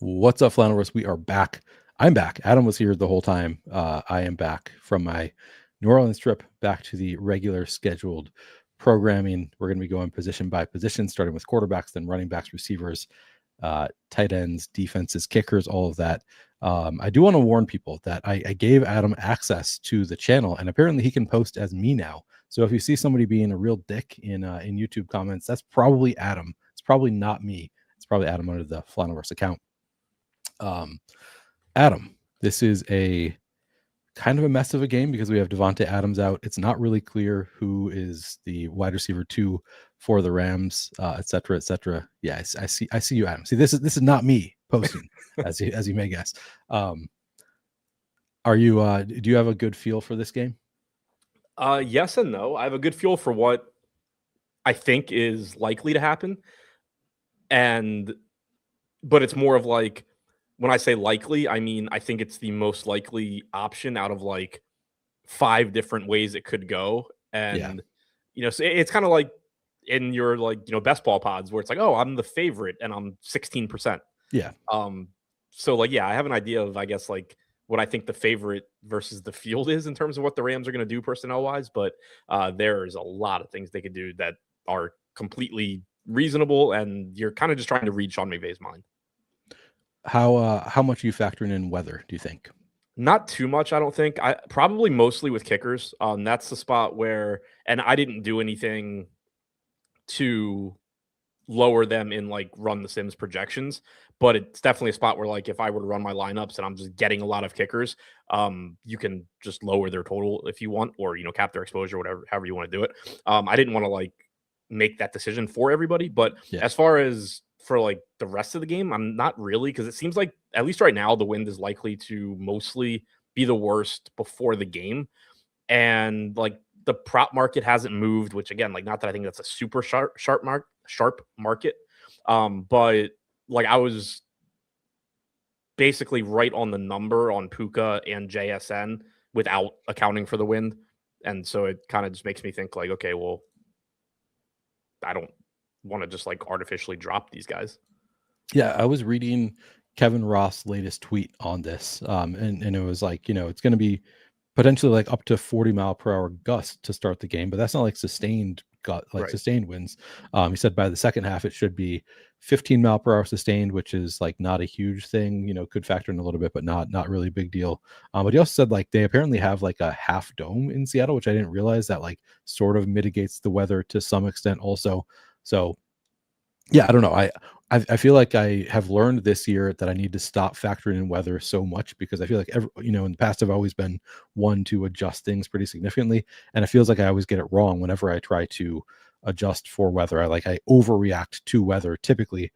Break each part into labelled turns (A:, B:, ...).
A: What's up, Flannelverse? We are back. I'm back. Adam was here the whole time. I am back from my New Orleans trip back to the regular scheduled programming. We're going to be going position by position, starting with quarterbacks, then running backs, receivers, tight ends, defenses, kickers, all of that. I do want to warn people that I gave Adam access to the channel, and apparently he can post as me now. So if you see somebody being a real dick in YouTube comments, that's probably Adam. It's probably not me. It's probably Adam under the Flannelverse account. Adam, this is a kind of a mess of a game because we have Devontae Adams out. It's not really clear who is the wide receiver 2 for the Rams, et cetera, et cetera. Yeah, I see you, Adam. See, this is not me posting, as you may guess. Are you? Do you have a good feel for this game?
B: Yes and no. I have a good feel for what I think is likely to happen, but it's more of like, when I say likely, I mean I think it's the most likely option out of like 5 different ways it could go. And so it's kind of like in your best ball pods where it's like, oh, I'm the favorite and I'm 16%.
A: Yeah.
B: So like, yeah, I have an idea of, I guess, like what I think the favorite versus the field is in terms of what the Rams are going to do personnel wise. But there's a lot of things they could do that are completely reasonable, and you're kind of just trying to read Sean McVay's mind.
A: How much are you factoring in weather, do you think?
B: Not too much, I don't think. I probably mostly with kickers. That's the spot where, and I didn't do anything to lower them in like run the Sims projections, but it's definitely a spot where, like, if I were to run my lineups and I'm just getting a lot of kickers, you can just lower their total if you want, or cap their exposure, however you want to do it. I didn't want to like make that decision for everybody, but as far as for like the rest of the game, I'm not really, because it seems like, at least right now, the wind is likely to mostly be the worst before the game. And like the prop market hasn't moved, which, again, like, not that I think that's a super sharp market. But like, I was basically right on the number on Puka and JSN without accounting for the wind. And so it kind of just makes me think like, okay, well, I don't want to just like artificially drop these guys.
A: Yeah, I was reading Kevin Ross' latest tweet on this, and it was like, it's going to be potentially like up to 40-mile-per-hour gusts to start the game, but that's not like sustained winds. He said by the second half it should be 15-mile-per-hour sustained, which is like not a huge thing. Could factor in a little bit, but not really a big deal. But he also said like they apparently have like a half dome in Seattle, which I didn't realize, that like sort of mitigates the weather to some extent also. So yeah, I don't know. I feel like I have learned this year that I need to stop factoring in weather so much, because I feel like in the past I've always been one to adjust things pretty significantly, and it feels like I always get it wrong whenever I try to adjust for weather. I overreact to weather typically.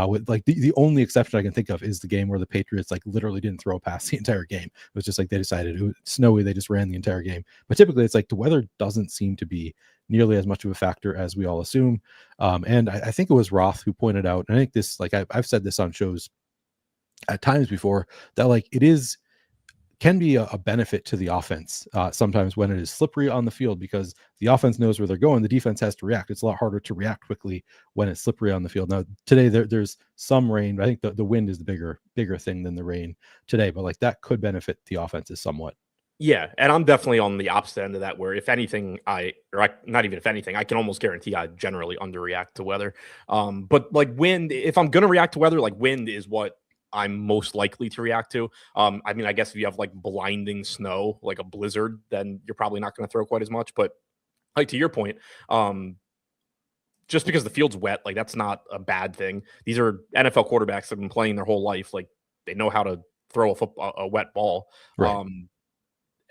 A: With like the only exception I can think of is the game where the Patriots like literally didn't throw a pass the entire game. It was just like they decided it was snowy, they just ran the entire game. But typically it's like the weather doesn't seem to be nearly as much of a factor as we all assume. And I think it was Roth who pointed out, and I think this, like I've said this on shows at times before, that like can be a benefit to the offense sometimes when it is slippery on the field, because the offense knows where they're going. The defense has to react. It's a lot harder to react quickly when it's slippery on the field. Now today there's some rain, but I think the wind is the bigger thing than the rain today, but like that could benefit the offenses somewhat.
B: Yeah, and I'm definitely on the opposite end of that, where if anything, not even if anything, I can almost guarantee I generally underreact to weather. But like wind, if I'm gonna react to weather, like wind is what I'm most likely to react to. I mean, I guess if you have like blinding snow, like a blizzard, then you're probably not going to throw quite as much. But like, to your point, just because the field's wet, like, that's not a bad thing. These are NFL quarterbacks that have been playing their whole life. Like, they know how to throw a wet ball.
A: Right.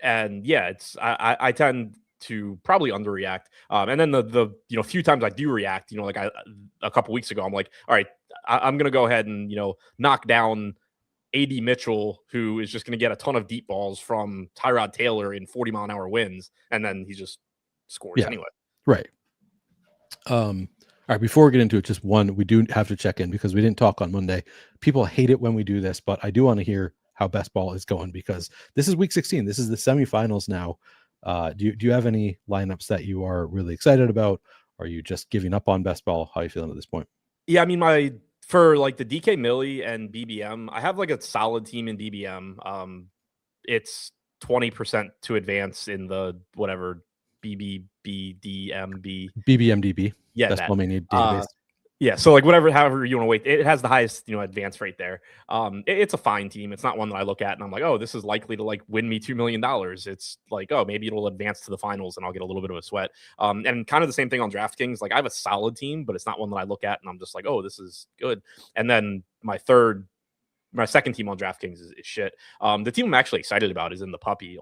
B: And yeah, I tend to probably underreact. And then the few times I do react, like a couple weeks ago, I'm like, all right, I'm going to go ahead and, knock down A.D. Mitchell, who is just going to get a ton of deep balls from Tyrod Taylor in 40-mile-an-hour winds. And then he just scores anyway.
A: Right. All right, before we get into it, just one, we do have to check in because we didn't talk on Monday. People hate it when we do this, but I do want to hear how best ball is going, because this is week 16. This is the semifinals now. Do you have any lineups that you are really excited about? Are you just giving up on best ball? How are you feeling at this point?
B: Yeah, I mean, For like the DK Millie and BBM, I have like a solid team in BBM. It's 20% to advance in the whatever BBBDMB.
A: BBMDB.
B: Yeah,
A: Best
B: that.
A: ball mania database.
B: Yeah, so like however you want to weight, it has the highest advance rate there. It's a fine team. It's not one that I look at and I'm like, oh, this is likely to like win me $2 million. It's like, oh, maybe it'll advance to the finals and I'll get a little bit of a sweat. And kind of the same thing on DraftKings. Like I have a solid team, but it's not one that I look at and I'm just like, oh, this is good. And then my second team on DraftKings is shit. The team I'm actually excited about is in the Puppy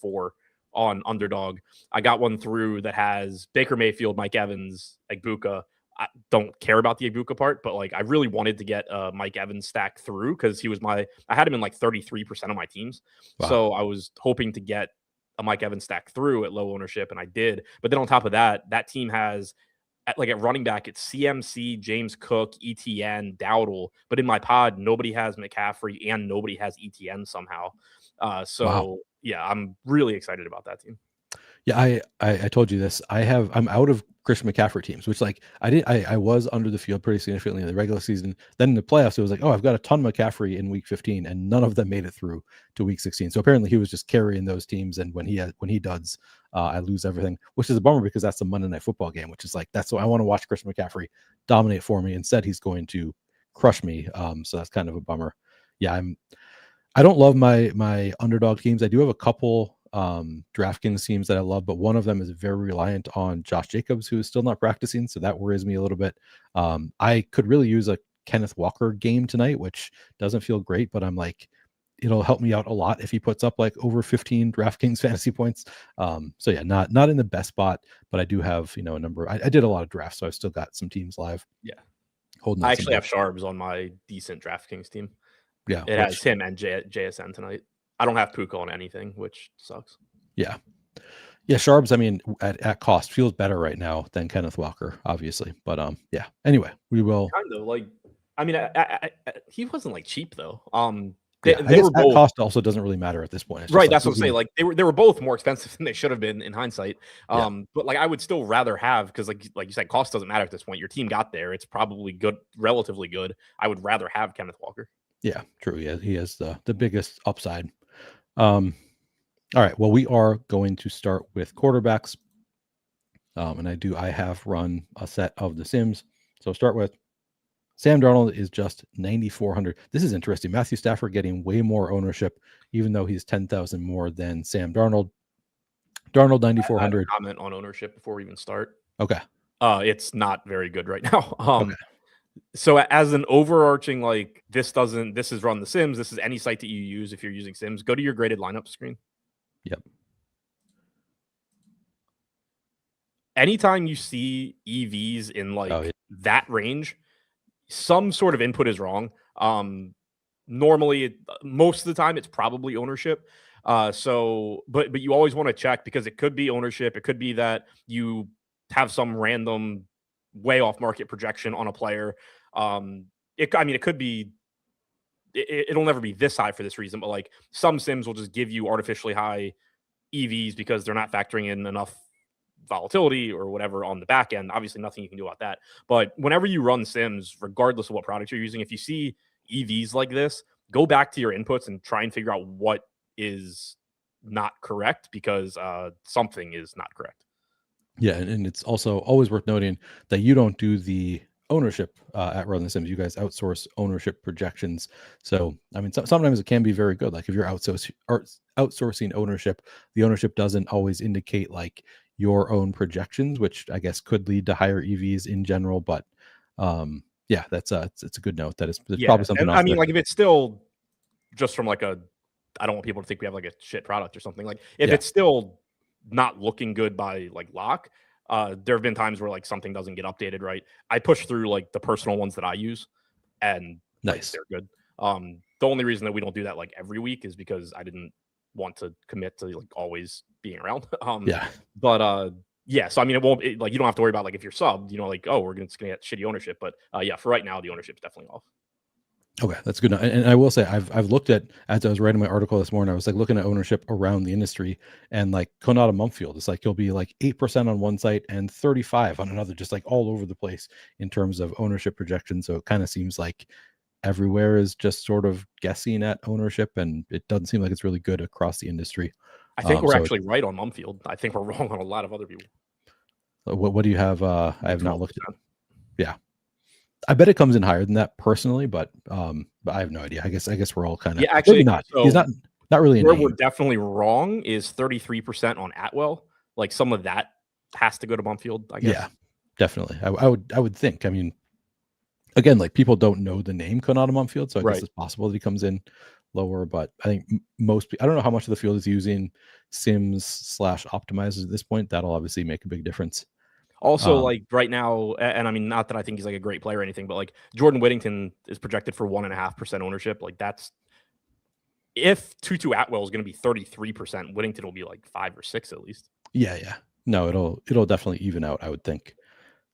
B: 4 on Underdog. I got one through that has Baker Mayfield, Mike Evans, Egbuka. I don't care about the Egbuka part, but like I really wanted to get Mike Evans stack through because I had him in like 33% of my teams. Wow. So I was hoping to get a Mike Evans stack through at low ownership, and I did. But then on top of that, that team has at running back, it's CMC, James Cook, ETN, Dowdle. But in my pod, nobody has McCaffrey and nobody has ETN somehow. Wow. Yeah, I'm really excited about that team.
A: Yeah, I told you this. I'm out of Christian McCaffrey teams, which like I was under the field pretty significantly in the regular season. Then in the playoffs, it was like, oh, I've got a ton of McCaffrey in week 15, and none of them made it through to week 16. So apparently he was just carrying those teams, and when he does, I lose everything, which is a bummer because that's the Monday Night Football game, which is like that's what I want to watch Christian McCaffrey dominate for me. Instead, he's going to crush me. So that's kind of a bummer. Yeah, I don't love my underdog teams. I do have a couple DraftKings teams that I love, but one of them is very reliant on Josh Jacobs, who is still not practicing, so that worries me a little bit. I could really use a Kenneth Walker game tonight, which doesn't feel great, but I'm like, it'll help me out a lot if he puts up like over 15 DraftKings fantasy points. So yeah, not in the best spot, but I do have a number. I did a lot of drafts, so I've still got some teams live.
B: Yeah,
A: holding.
B: I actually have Sharbs on my decent DraftKings team. Yeah, it has him and JSN tonight. I don't have Puka on anything, which sucks.
A: Yeah. Sharbs, I mean, at cost feels better right now than Kenneth Walker, obviously. But yeah. Anyway, we will
B: kind of like. I mean, he wasn't like cheap though.
A: They were both, cost also doesn't really matter at this point. It's
B: right.
A: Like,
B: that's what I'm saying. Like they were both more expensive than they should have been in hindsight. But like I would still rather have, because like you said, cost doesn't matter at this point. Your team got there. It's probably good, relatively good. I would rather have Kenneth Walker. Yeah, true. Yeah, he has the biggest upside. All right. Well, we are going to start with quarterbacks. And I have run a set of the Sims. So start with Sam Darnold is just 9,400. This is interesting. Matthew Stafford getting way more ownership, even though he's 10,000 more than Sam Darnold. Darnold 9,400. Comment on ownership before we even start.
A: Okay.
B: It's not very good right now.
A: Okay.
B: So as an overarching, like this is Run the Sims. This is any site that you use if you're using Sims. Go to your graded lineup screen.
A: Yep.
B: Anytime you see EVs in like that range, some sort of input is wrong. Normally, most of the time, it's probably ownership. But you always want to check because it could be ownership. It could be that you have some random way off market projection on a player. It could be. It'll never be this high for this reason, but like some Sims will just give you artificially high EVs because they're not factoring in enough volatility or whatever on the back end. Obviously, nothing you can do about that. But whenever you run Sims, regardless of what product you're using, if you see EVs like this, go back to your inputs and try and figure out what is not correct because something is not correct.
A: Yeah, and it's also always worth noting that you don't do the ownership at Run the Sims. You guys outsource ownership projections. So, I mean, sometimes it can be very good. Like if you're outsourcing ownership, the ownership doesn't always indicate like your own projections, which I guess could lead to higher EVs in general. But yeah, it's a good note that it's probably something else.
B: I mean, like if it's still just from like I don't want people to think we have like a shit product or something. Like if it's still not looking good by like lock, there have been times where like something doesn't get updated right. I push through like the personal ones that I use, and
A: nice,
B: like, they're good. The only reason that we don't do that like every week is because I didn't want to commit to like always being around. But yeah, so I mean, it won't like you don't have to worry about like if you're subbed, like, oh, we're just gonna get shitty ownership. But yeah, for right now, the ownership's definitely off.
A: Okay, that's good. And I will say I've looked at, as I was writing my article this morning, I was like looking at ownership around the industry, and like Konata Mumfield, it's like he'll be like 8% on one site and 35 on another, just like all over the place in terms of ownership projections. So it kind of seems like everywhere is just sort of guessing at ownership, and it doesn't seem like it's really good across the industry.
B: I think we're
A: So
B: actually right on Mumfield. I think we're wrong on a lot of other people.
A: what do you have? I
B: Like
A: have not
B: 12%.
A: looked at. Yeah, I bet it comes in higher than that personally, but I have no idea. I guess we're all kind of,
B: Yeah, actually,
A: maybe not.
B: so
A: He's not really a
B: where we're
A: name.
B: definitely wrong is 33% on Atwell. Like some of that has to go to Mumfield, I guess.
A: Yeah, definitely. I would think. I mean, again, like people don't know the name Konata Mumfield, so I guess
B: Right.
A: it's possible that he comes in lower. But I think most I don't know how much of the field is using Sims / optimizers at this point. That'll obviously make a big difference.
B: Also,
A: Um,
B: like right now, and I mean, not that I think he's like a great player or anything, but like Jordan Whittington is projected for 1.5% ownership. Like that's if Tutu Atwell is going to be 33%, Whittington will be like 5 or 6 at least.
A: yeah. No, it'll definitely even out, I would think.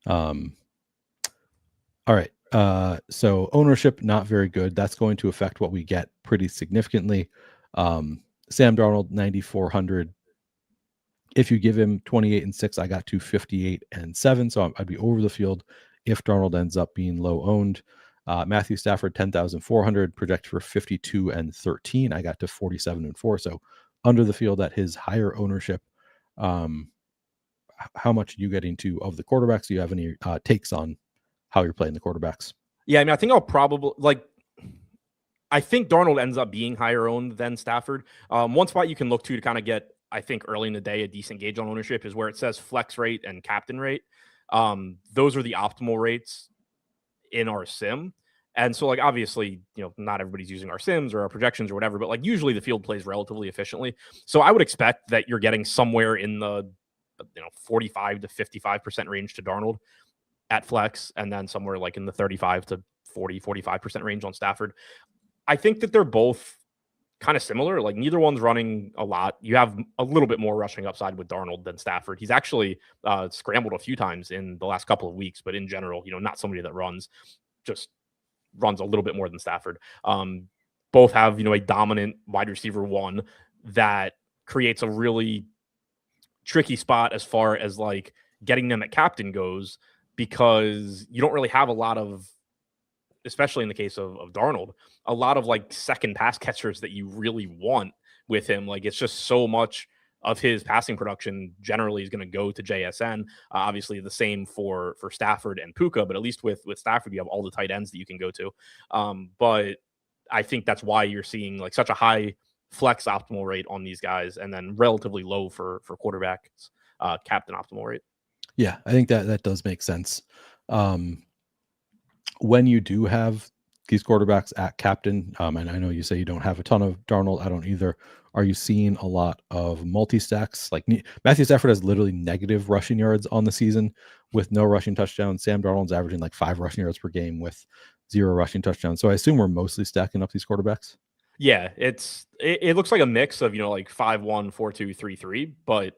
A: Um, all right. So ownership not very good. That's going to affect what we get pretty significantly. Sam Darnold 9,400. If you give him 28 and 6, I got to 58 and 7. So I'd be over the field if Darnold ends up being low owned. Matthew Stafford 10,400, projected for 52 and 13. I got to 47 and 4. So under the field at his higher ownership. How much are you getting to of the quarterbacks? Do you have any takes on how you're playing the quarterbacks?
B: Yeah, I mean, I think I'll probably I think Darnold ends up being higher owned than Stafford. One spot you can look to kind of get, I think, early in the day, a decent gauge on ownership is where it says flex rate and captain rate. Those are the optimal rates in our sim. And so, like, obviously, not everybody's using our sims or our projections or whatever, but like, usually the field plays relatively efficiently. So I would expect that you're getting somewhere in the 45 to 55% range to Darnold at flex, and then somewhere like in the 35 to 45% range on Stafford. I think that they're both kind of similar. Like neither one's running a lot. You have a little bit more rushing upside with Darnold than Stafford. He's actually scrambled a few times in the last couple of weeks, but in general, not somebody that just runs a little bit more than Stafford. Both have, a dominant wide receiver one that creates a really tricky spot as far as like getting them at captain goes, because you don't really have a lot of, especially in the case of Darnold, a lot of like second pass catchers that you really want with him. Like it's just so much of his passing production generally is going to go to JSN. Obviously, the same for Stafford and Puka, but at least with Stafford, you have all the tight ends that you can go to. But I think that's why you're seeing like such a high flex optimal rate on these guys, and then relatively low for quarterbacks captain optimal rate.
A: Yeah, I think that does make sense. When you do have these quarterbacks at captain, and I know you say you don't have a ton of Darnold, I don't either. Are you seeing a lot of multi-stacks? Like Matthew Stafford has literally negative rushing yards on the season with no rushing touchdowns. Sam Darnold's averaging like 5 rushing yards per game with 0 rushing touchdowns. So I assume we're mostly stacking up these quarterbacks.
B: Yeah, it looks like a mix of 5-1, 4-2, 3-3, but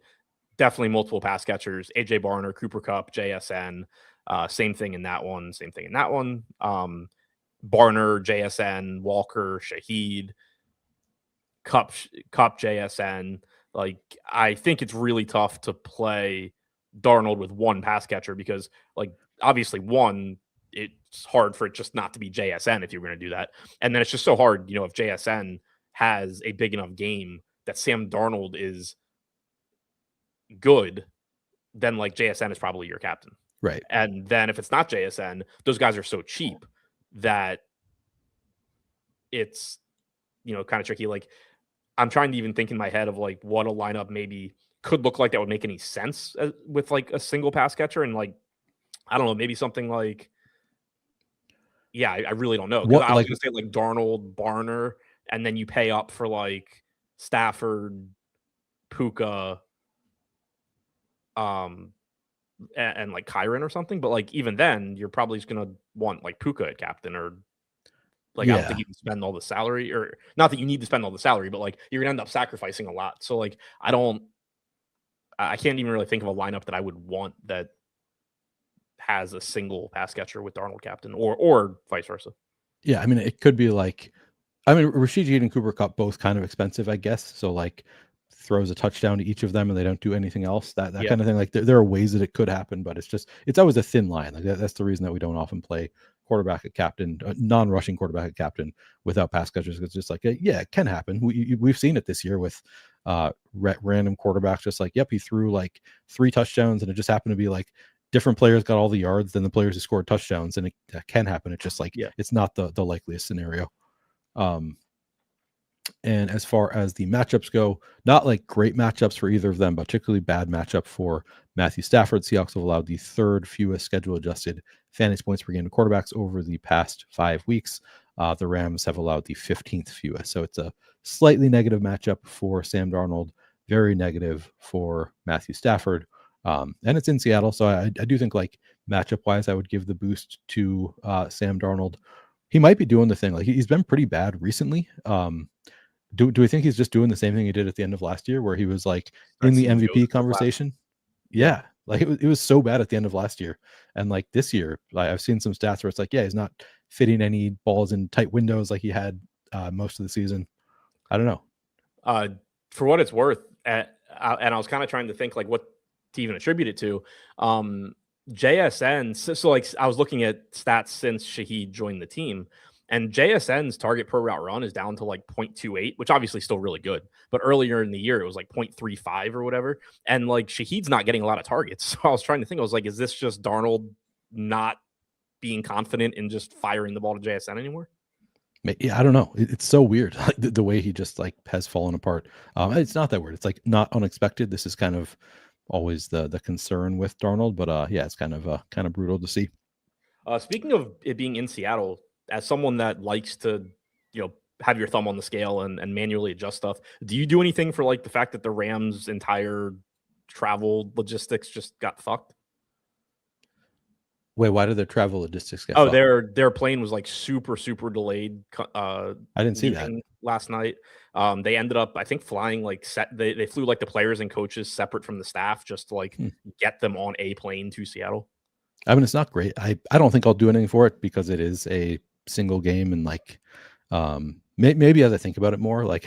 B: definitely multiple pass catchers. AJ Barner, Cooper Kupp, JSN. Same thing in that one. Same thing in that one. Barner, JSN, Walker, Shaheed, Kupp, JSN. Like I think it's really tough to play Darnold with one pass catcher because, like, obviously one, it's hard for it just not to be JSN if you're going to do that, and then it's just so hard, if JSN has a big enough game that Sam Darnold is good, then like JSN is probably your captain.
A: Right.
B: And then if it's not JSN, those guys are so cheap that it's, kind of tricky. Like I'm trying to even think in my head of like what a lineup maybe could look like that would make any sense with like a single pass catcher. And like, I don't know, maybe something like, yeah, I really don't know. Cause
A: What
B: I was
A: like
B: going to say like Darnold, Barner, and then you pay up for like Stafford, Puka, and like Kyron or something. But like even then, you're probably just gonna want like Puka at captain, or like I don't think
A: yeah.
B: you can spend all the salary, or not that you need to spend all the salary, but like you're gonna end up sacrificing a lot. So like I can't even really think of a lineup that I would want that has a single pass catcher with Darnold captain, or vice versa.
A: Yeah, I mean, it could be like, I mean, Rashid and Cooper Cup both kind of expensive, I guess. So like throws a touchdown to each of them and they don't do anything else. That
B: Yeah.
A: kind of thing. Like there are ways that it could happen, but it's always a thin line. Like that's the reason that we don't often play quarterback at captain, non-rushing quarterback at captain without pass catchers. It's just like, yeah, it can happen. We've seen it this year with random quarterbacks. Just like, yep, he threw like 3 touchdowns and it just happened to be like different players got all the yards than the players who scored touchdowns, and it can happen. It's just like it's not the likeliest scenario. And as far as the matchups go, not like great matchups for either of them, but particularly bad matchup for Matthew Stafford. Seahawks have allowed the 3rd fewest schedule adjusted fantasy points per game to quarterbacks over the past 5 weeks. The Rams have allowed the 15th fewest. So it's a slightly negative matchup for Sam Darnold, very negative for Matthew Stafford. And it's in Seattle. So I do think like matchup wise, I would give the boost to Sam Darnold. He might be doing the thing. Like he's been pretty bad recently. Do we think he's just doing the same thing he did at the end of last year, where he was like in the MVP conversation? Yeah, like it was so bad at the end of last year, and like this year, like I've seen some stats where it's like, yeah, he's not fitting any balls in tight windows like he had most of the season. I don't know.
B: For what it's worth, and I was kind of trying to think like what to even attribute it to. JSN. So like I was looking at stats since Shaheed joined the team. And JSN's target per route run is down to like 0.28, which obviously still really good. But earlier in the year, it was like 0.35 or whatever. And like Shaheed's not getting a lot of targets. So I was trying to think, I was like, is this just Darnold not being confident in just firing the ball to JSN anymore?
A: Yeah, I don't know. It's so weird, like the way he just like has fallen apart. It's not that weird. It's like not unexpected. This is kind of always the concern with Darnold, but yeah, it's kind of brutal to see.
B: Speaking of it being in Seattle, as someone that likes to, have your thumb on the scale and manually adjust stuff, do you do anything for like the fact that the Rams' entire travel logistics just got fucked?
A: Wait, why did their travel logistics get fucked?
B: Their plane was like super delayed.
A: I didn't see that
B: last night. They ended up, I think, flying like they flew like the players and coaches separate from the staff just to like get them on a plane to Seattle.
A: I mean, it's not great. I don't think I'll do anything for it because it is a single game, and like maybe as I think about it more, like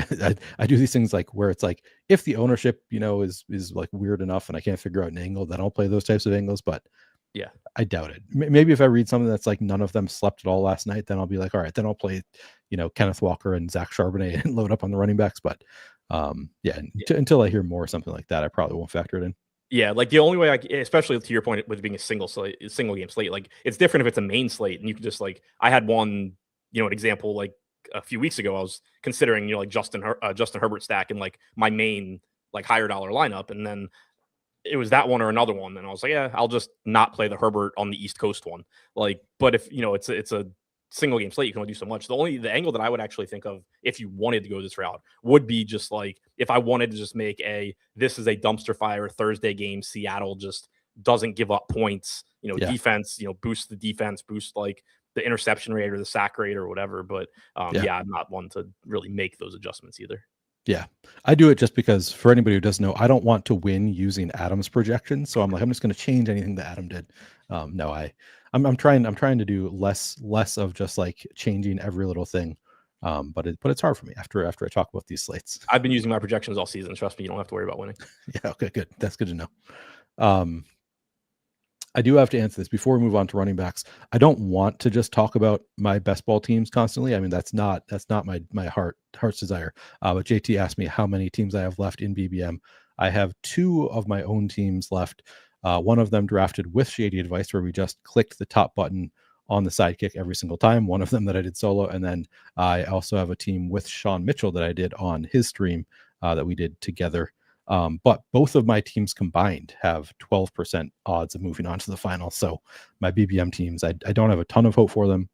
A: I do these things like where it's like if the ownership is like weird enough and I can't figure out an angle, then I'll play those types of angles. But
B: yeah,
A: I doubt it. Maybe if I read something that's like none of them slept at all last night, then I'll be like, all right, then I'll play Kenneth Walker and Zach Charbonnet and load up on the running backs. But until I hear more something like that, I probably won't factor it in.
B: Yeah, like the only way especially to your point with being a single game slate, like it's different if it's a main slate and you can just like, I had one, an example like a few weeks ago, I was considering, like Justin Herbert stack in like my main like higher dollar lineup. And then it was that one or another one. And I was like, yeah, I'll just not play the Herbert on the East Coast one. Like, but if, it's a single game slate, you can only do so much. The angle that I would actually think of if you wanted to go this route would be just like if I wanted to just make this is a dumpster fire Thursday game, Seattle just doesn't give up points, defense, boost the defense, boost like the interception rate or the sack rate or whatever. But I'm not one to really make those adjustments either.
A: Yeah, I do it just because for anybody who doesn't know, I don't want to win using Adam's projections. So I'm like, I'm just going to change anything that Adam did. No, I'm trying to do less of just like changing every little thing. But it's hard for me after I talk about these slates.
B: I've been using my projections all season. Trust me, you don't have to worry about winning.
A: Yeah. Okay, good. That's good to know. I do have to answer this before we move on to running backs. I don't want to just talk about my best ball teams constantly. I mean, that's not my heart's desire. But JT asked me how many teams I have left in BBM. I have 2 of my own teams left. One of them drafted with Shady Advice, where we just clicked the top button on the sidekick every single time. One of them that I did solo. And then I also have a team with Sean Mitchell that I did on his stream that we did together. But both of my teams combined have 12% odds of moving on to the final. So my BBM teams, I don't have a ton of hope for them.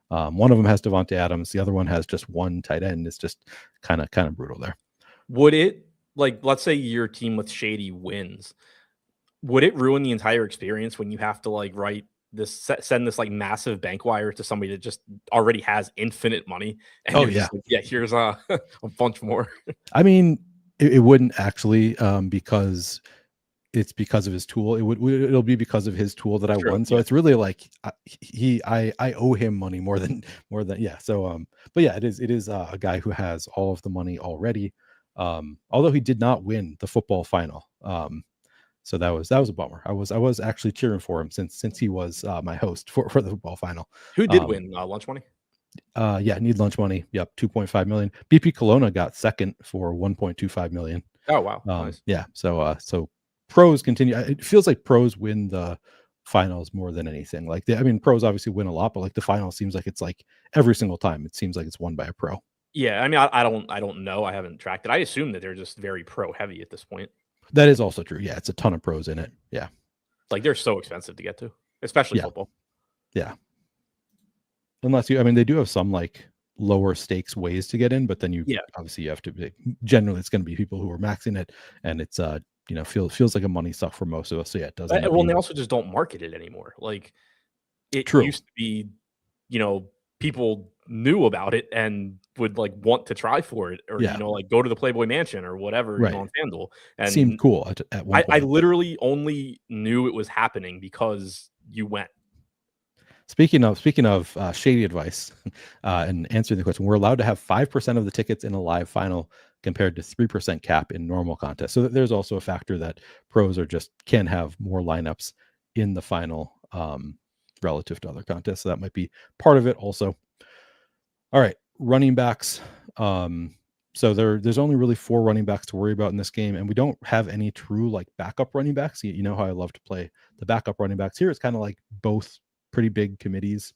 A: One of them has Devontae Adams. The other one has just one tight end. It's just kind of brutal there.
B: Would it, like, let's say your team with Shady wins, would it ruin the entire experience when you have to like send this like massive bank wire to somebody that just already has infinite money? And here's a bunch more.
A: I mean, it wouldn't actually, because it's because of his tool. It'll be because of his tool that I
B: True,
A: won. So
B: yeah.
A: it's really like I owe him money more than yeah. So but yeah, it is a guy who has all of the money already. Although he did not win the football final. So that was a bummer. I was actually cheering for him since he was my host for the football final.
B: Who did win lunch money?
A: Yeah, need lunch money. Yep, 2.5 million. BP Kelowna got second for 1.25 million.
B: Oh wow, nice.
A: Yeah. So pros continue. It feels like pros win the finals more than anything. Like I mean, pros obviously win a lot, but like the final seems like it's like every single time it seems like it's won by a pro.
B: Yeah, I mean, I don't know. I haven't tracked it. I assume that they're just very pro heavy at this point.
A: That is also true. Yeah, it's a ton of pros in it. Yeah,
B: like they're so expensive to get to, especially football.
A: Yeah. Unless I mean, they do have some like lower stakes ways to get in, but then obviously you have to be, generally it's going to be people who are maxing it, and it's feels like a money suck for most of us. So yeah, it doesn't.
B: Well, they also just don't market it anymore. Like it used to be, people knew about it and would like want to try for it, or like go to the Playboy Mansion or whatever on FanDuel. And
A: seemed cool at one point.
B: I literally only knew it was happening because you went.
A: Speaking of shady advice and answering the question, we're allowed to have 5% of the tickets in a live final compared to 3% cap in normal contests. So there's also a factor that pros can have more lineups in the final relative to other contests. So that might be part of it also. All right, running backs. So there's only really 4 running backs to worry about in this game, and we don't have any true like backup running backs. You know how I love to play the backup running backs. Here it's kind of like both pretty big committees.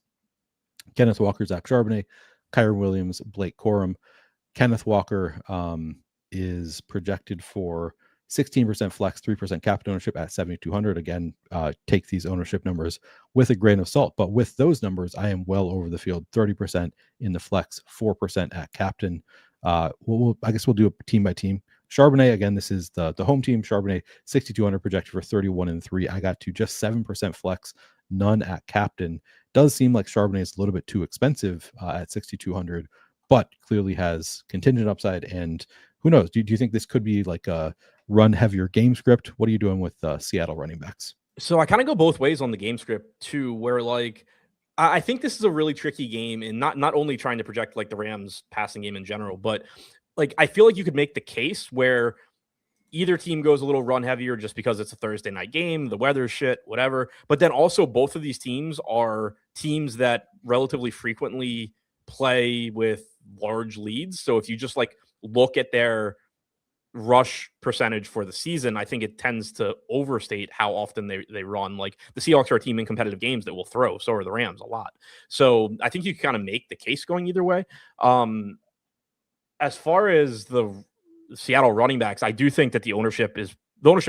A: Kenneth Walker, Zach Charbonnet, Kyren Williams, Blake Corum. Kenneth Walker is projected for 16% flex, 3% cap ownership at 7,200. Again, take these ownership numbers with a grain of salt. But with those numbers, I am well over the field. 30% in the flex, 4% at captain. I guess we'll do a team by team. Charbonnet, again, this is the home team. Charbonnet, 6,200 projected for 31-3. I got to just 7% flex, none at captain. Does seem like Charbonnet is a little bit too expensive at 6,200, but clearly has contingent upside. And who knows? Do you think this could be like a run heavier game script? What are you doing with Seattle running backs?
B: So I kind of go both ways on the game script too, where like I think this is a really tricky game, and not only trying to project like the Rams passing game in general, but like I feel like you could make the case where either team goes a little run heavier just because it's a Thursday night game, the weather's shit, whatever. But then also both of these teams are teams that relatively frequently play with large leads. So if you just like look at their rush percentage for the season, I think it tends to overstate how often they run. Like the Seahawks are a team in competitive games that will throw. So are the Rams a lot. So I think you can kind of make the case going either way. As far as the Seattle running backs, I do think that the ownership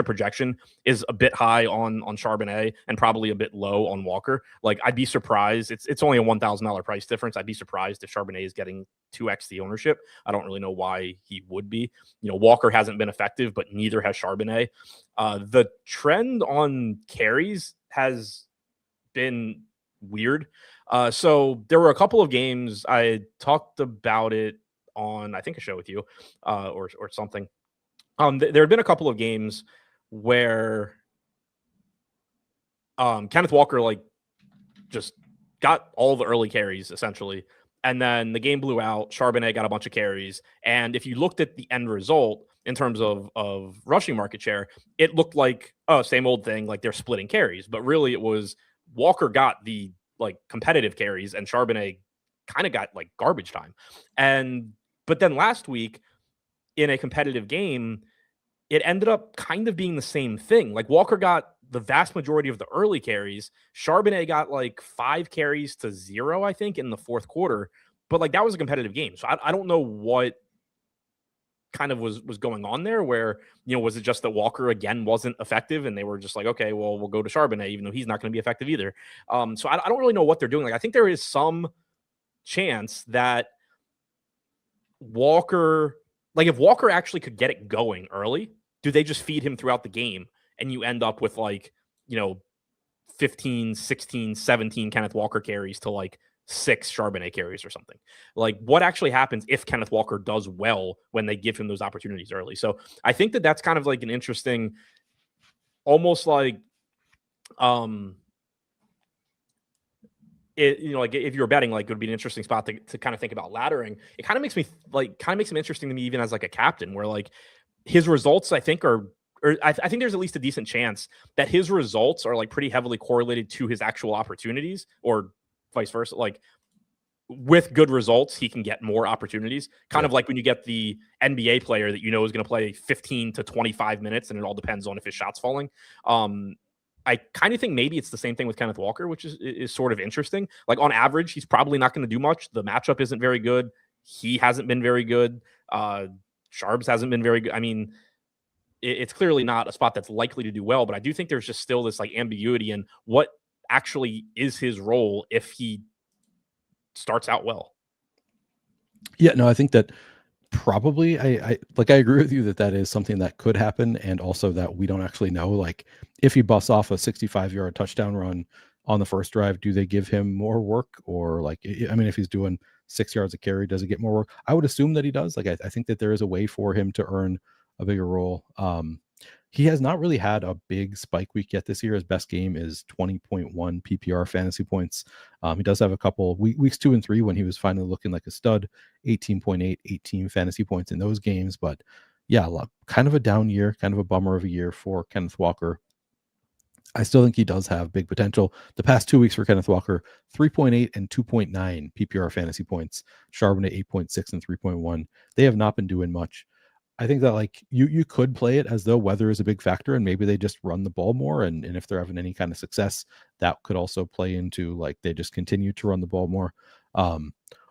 B: projection is a bit high on Charbonnet and probably a bit low on Walker. Like I'd be surprised. It's only a $1,000 price difference. I'd be surprised if Charbonnet is getting 2x the ownership. I don't really know why he would be. Walker hasn't been effective, but neither has Charbonnet. The trend on carries has been weird. So there were a couple of games I talked about it on, I think, a show with you or something. There had been a couple of games where Kenneth Walker like just got all the early carries essentially, and then the game blew out. Charbonnet got a bunch of carries, and if you looked at the end result in terms of rushing market share, it looked like same old thing, like they're splitting carries, but really it was Walker got the like competitive carries and Charbonnet kind of got like garbage time. But then last week in a competitive game, it ended up kind of being the same thing. Like Walker got the vast majority of the early carries. Charbonnet got like 5 carries to 0, I think, in the fourth quarter. But like that was a competitive game. So I don't know what kind of was going on there, where, was it just that Walker again wasn't effective and they were just like, okay, well, we'll go to Charbonnet, even though he's not going to be effective either. So I don't really know what they're doing. Like I think there is some chance that Walker, like if Walker actually could get it going early, do they just feed him throughout the game and you end up with like, 15, 16, 17 Kenneth Walker carries to like 6 Charbonnet carries or something? Like what actually happens if Kenneth Walker does well when they give him those opportunities early? So I think that that's kind of like an interesting almost like like if you were betting, like it would be an interesting spot to kind of think about laddering. It kind of makes him interesting to me, even as like a captain, where like his results, I think, I think there's at least a decent chance that his results are like pretty heavily correlated to his actual opportunities, or vice versa. Like with good results, he can get more opportunities. Kind of like when you get the NBA player that you know is going to play 15 to 25 minutes, and it all depends on if his shot's falling. I kind of think maybe it's the same thing with Kenneth Walker, which is sort of interesting. Like on average, he's probably not going to do much. The matchup isn't very good. He hasn't been very good. Sharbs hasn't been very good. I mean, it's clearly not a spot that's likely to do well, but I do think there's just still this like ambiguity in what actually is his role if he starts out well.
A: Yeah, no, I think that probably I agree with you that is something that could happen, and also that we don't actually know. Like if he busts off a 65-yard touchdown run on the first drive, do they give him more work? Or like, I mean, if he's doing 6 yards a carry, does he get more work? I would assume that he does. Like I think that there is a way for him to earn a bigger role. He has not really had a big spike week yet this year. His best game is 20.1 PPR fantasy points. He does have a couple weeks 2 and 3 when he was finally looking like a stud, 18.8, 18 fantasy points in those games. But yeah, kind of a down year, kind of a bummer of a year for Kenneth Walker. I still think he does have big potential. The past 2 weeks for Kenneth Walker, 3.8 and 2.9 PPR fantasy points, Charbonnet 8.6 and 3.1. They have not been doing much. I think that like you could play it as though weather is a big factor, and maybe they just run the ball more. And if they're having any kind of success, that could also play into like they just continue to run the ball more.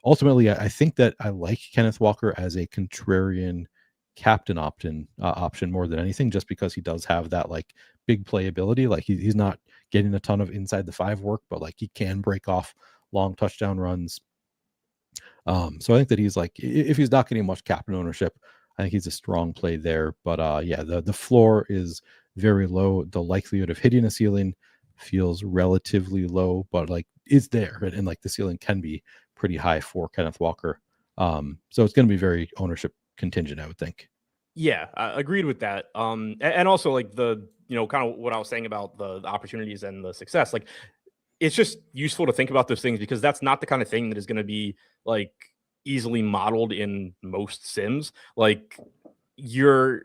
A: Ultimately, I think that I like Kenneth Walker as a contrarian captain option more than anything, just because he does have that like big playability. Like he's not getting a ton of inside the 5 work, but like he can break off long touchdown runs. So I think that he's like, if he's not getting much captain ownership, I think he's a strong play there. But yeah, the floor is very low. The likelihood of hitting a ceiling feels relatively low, but like is there, and like the ceiling can be pretty high for Kenneth Walker. So it's going to be very ownership contingent, I would think.
B: Yeah, I agreed with that. And also like the kind of what I was saying about the opportunities and the success. Like it's just useful to think about those things, because that's not the kind of thing that is going to be like easily modeled in most sims. Like you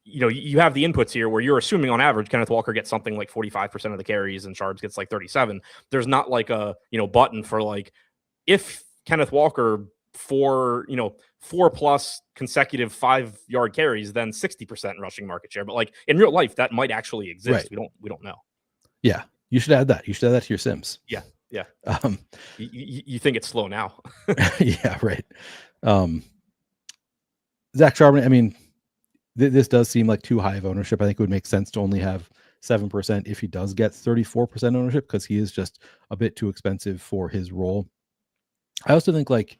B: have the inputs here where you're assuming on average Kenneth Walker gets something like 45% of the carries and Sharps gets like 37. There's not like a button for like, if Kenneth Walker 4 plus consecutive 5-yard carries, then 60% rushing market share. But like in real life, that might actually exist. Right. We don't know.
A: Yeah, you should add that. You should add that to your sims.
B: Yeah. You think it's slow now?
A: Yeah, right. Zach Charbonnet, I mean, this does seem like too high of ownership. I think it would make sense to only have 7% if he does get 34% ownership, because he is just a bit too expensive for his role. I also think like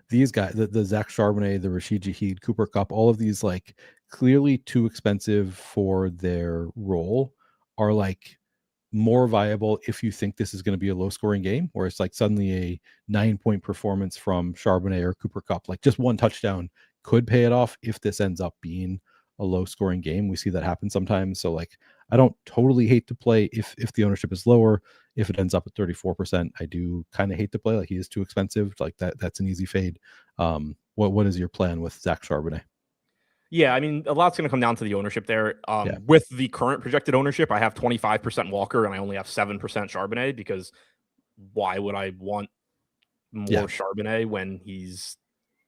A: these guys, the Zach Charbonnet, the Rashid Shaheed, Cooper Kupp, all of these like clearly too expensive for their role are like more viable if you think this is going to be a low scoring game, where it's like suddenly a 9-point performance from Charbonnet or Cooper Kupp, like just one touchdown could pay it off if this ends up being a low scoring game. We see that happen sometimes. So like, I don't totally hate to play if the ownership is lower. If it ends up at 34%, I do kind of hate to play. Like he is too expensive. Like that's an easy fade. What is your plan with Zach Charbonnet?
B: Yeah, I mean, a lot's going to come down to the ownership there. With the current projected ownership, I have 25% Walker and I only have 7% Charbonnet, because why would I want more Charbonnet when he's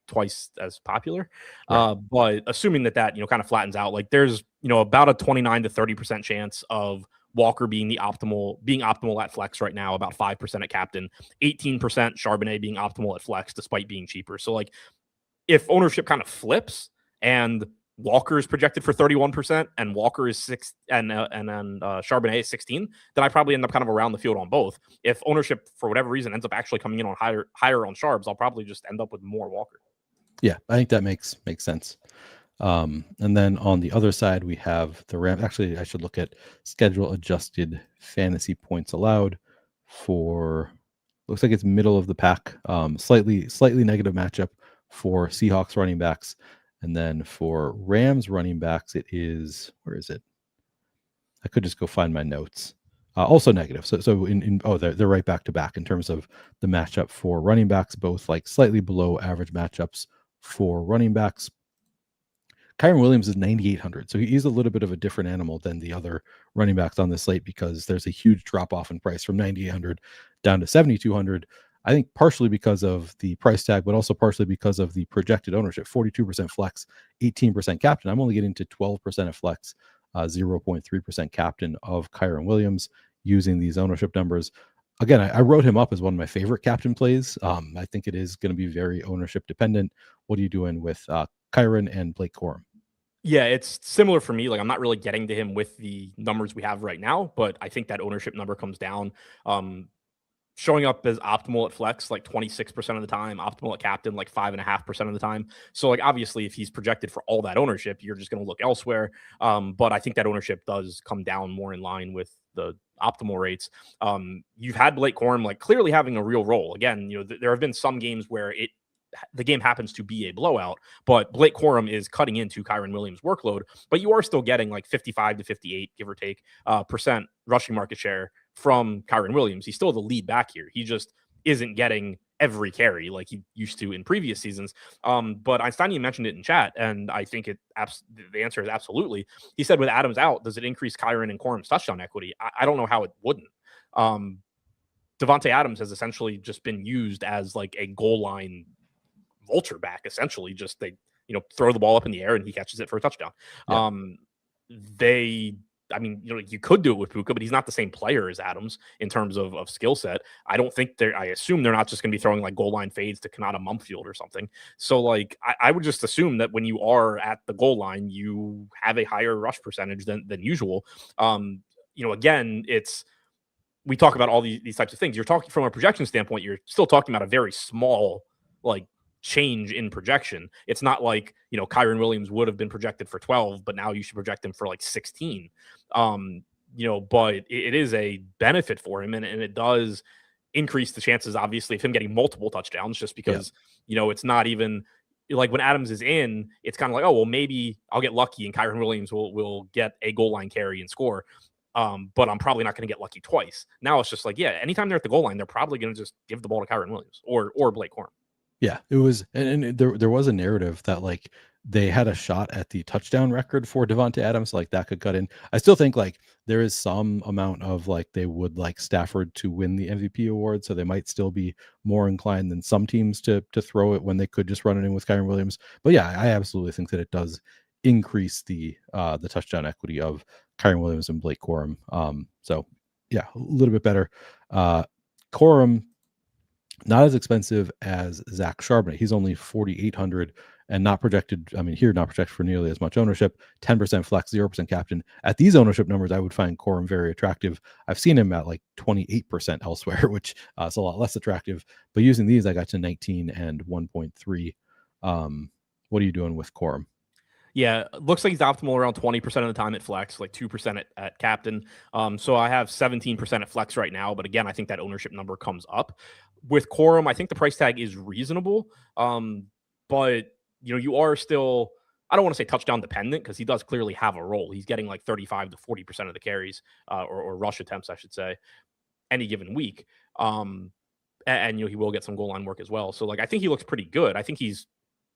B: twice as popular? Right. But assuming that kind of flattens out, like there's about a 29 to 30% chance of Walker being optimal at flex right now, about 5% at captain, 18% Charbonnet being optimal at flex despite being cheaper. So like if ownership kind of flips and Walker is projected for 31% and Walker is 6 and then Charbonnet is 16, then I probably end up kind of around the field on both. If ownership for whatever reason ends up actually coming in on higher on Charbs, I'll probably just end up with more Walker.
A: Yeah, I think that makes sense. And then on the other side, we have the Rams. Actually, I should look at schedule adjusted fantasy points allowed for, looks like it's middle of the pack, slightly negative matchup for Seahawks running backs. And then for Rams running backs, it is, where is it? I could just go find my notes. Also negative. So they're right back to back in terms of the matchup for running backs, both like slightly below average matchups for running backs. Kyren Williams is 9,800. So he's a little bit of a different animal than the other running backs on the slate because there's a huge drop off in price from 9,800 down to 7,200. I think partially because of the price tag, but also partially because of the projected ownership 42% flex, 18% captain. I'm only getting to 12% of flex, 0.3% captain of Kyren Williams using these ownership numbers. Again, I wrote him up as one of my favorite captain plays. I think it is going to be very ownership dependent. What are you doing with Kyren and Blake Corum?
B: Yeah, it's similar for me. Like, I'm not really getting to him with the numbers we have right now, but I think that ownership number comes down. Showing up as optimal at flex like 26% of the time, optimal at captain like 5.5% of the time. So, like, obviously, if he's projected for all that ownership, you're just going to look elsewhere. But I think that ownership does come down more in line with the optimal rates. You've had Blake Corum like clearly having a real role. Again, there have been some games where the game happens to be a blowout, but Blake Corum is cutting into Kyren Williams' workload, but you are still getting like 55 to 58, give or take, percent rushing market share from Kyren Williams. He's still the lead back here. He just isn't getting every carry like he used to in previous seasons. But Einstein, you mentioned it in chat, and I think the answer is absolutely. He said with Adams out, does it increase Kyren and Corum's touchdown equity? I don't know how it wouldn't. Devontae Adams has essentially just been used as like a goal line vulture back, essentially. Just they throw the ball up in the air and he catches it for a touchdown.
A: Yeah.
B: You could do it with Puka, but he's not the same player as Adams in terms of skill set. I assume they're not just going to be throwing like goal line fades to Kanata Mumfield or something. So like I would just assume that when you are at the goal line, you have a higher rush percentage than usual. Again, we talk about all these types of things. You're talking from a projection standpoint, you're still talking about a very small like change in projection. It's not like Kyren Williams would have been projected for 12, but now you should project him for like 16. But it is a benefit for him, and it does increase the chances, obviously, of him getting multiple touchdowns, just because it's not even like when Adams is in, it's kind of like, oh well, maybe I'll get lucky and Kyren Williams will get a goal line carry and score. But I'm probably not going to get lucky twice. Now it's just like, anytime they're at the goal line, they're probably going to just give the ball to Kyren Williams or Blake Corum.
A: Yeah, it was, and there was a narrative that like they had a shot at the touchdown record for Devontae Adams, like that could cut in. I still think like there is some amount of like they would like Stafford to win the MVP award, so they might still be more inclined than some teams to throw it when they could just run it in with Kyren Williams. But yeah, I absolutely think that it does increase the touchdown equity of Kyren Williams and Blake Corum. So yeah, a little bit better. Corum, not as expensive as Zach Charbonnet. He's only 4,800 and not projected. I mean, not projected for nearly as much ownership. 10% flex, 0% captain. At these ownership numbers, I would find Corum very attractive. I've seen him at like 28% elsewhere, which is a lot less attractive. But using these, I got to 19 and 1.3. What are you doing with Corum?
B: Yeah, looks like he's optimal around 20% of the time at flex, like 2% at captain. So I have 17% at flex right now. But again, I think that ownership number comes up. With Corum, I think the price tag is reasonable. But you are still, I don't want to say touchdown dependent because he does clearly have a role. He's getting like 35 to 40% of the carries or rush attempts, I should say, any given week. And he will get some goal line work as well. So like I think he looks pretty good. I think he's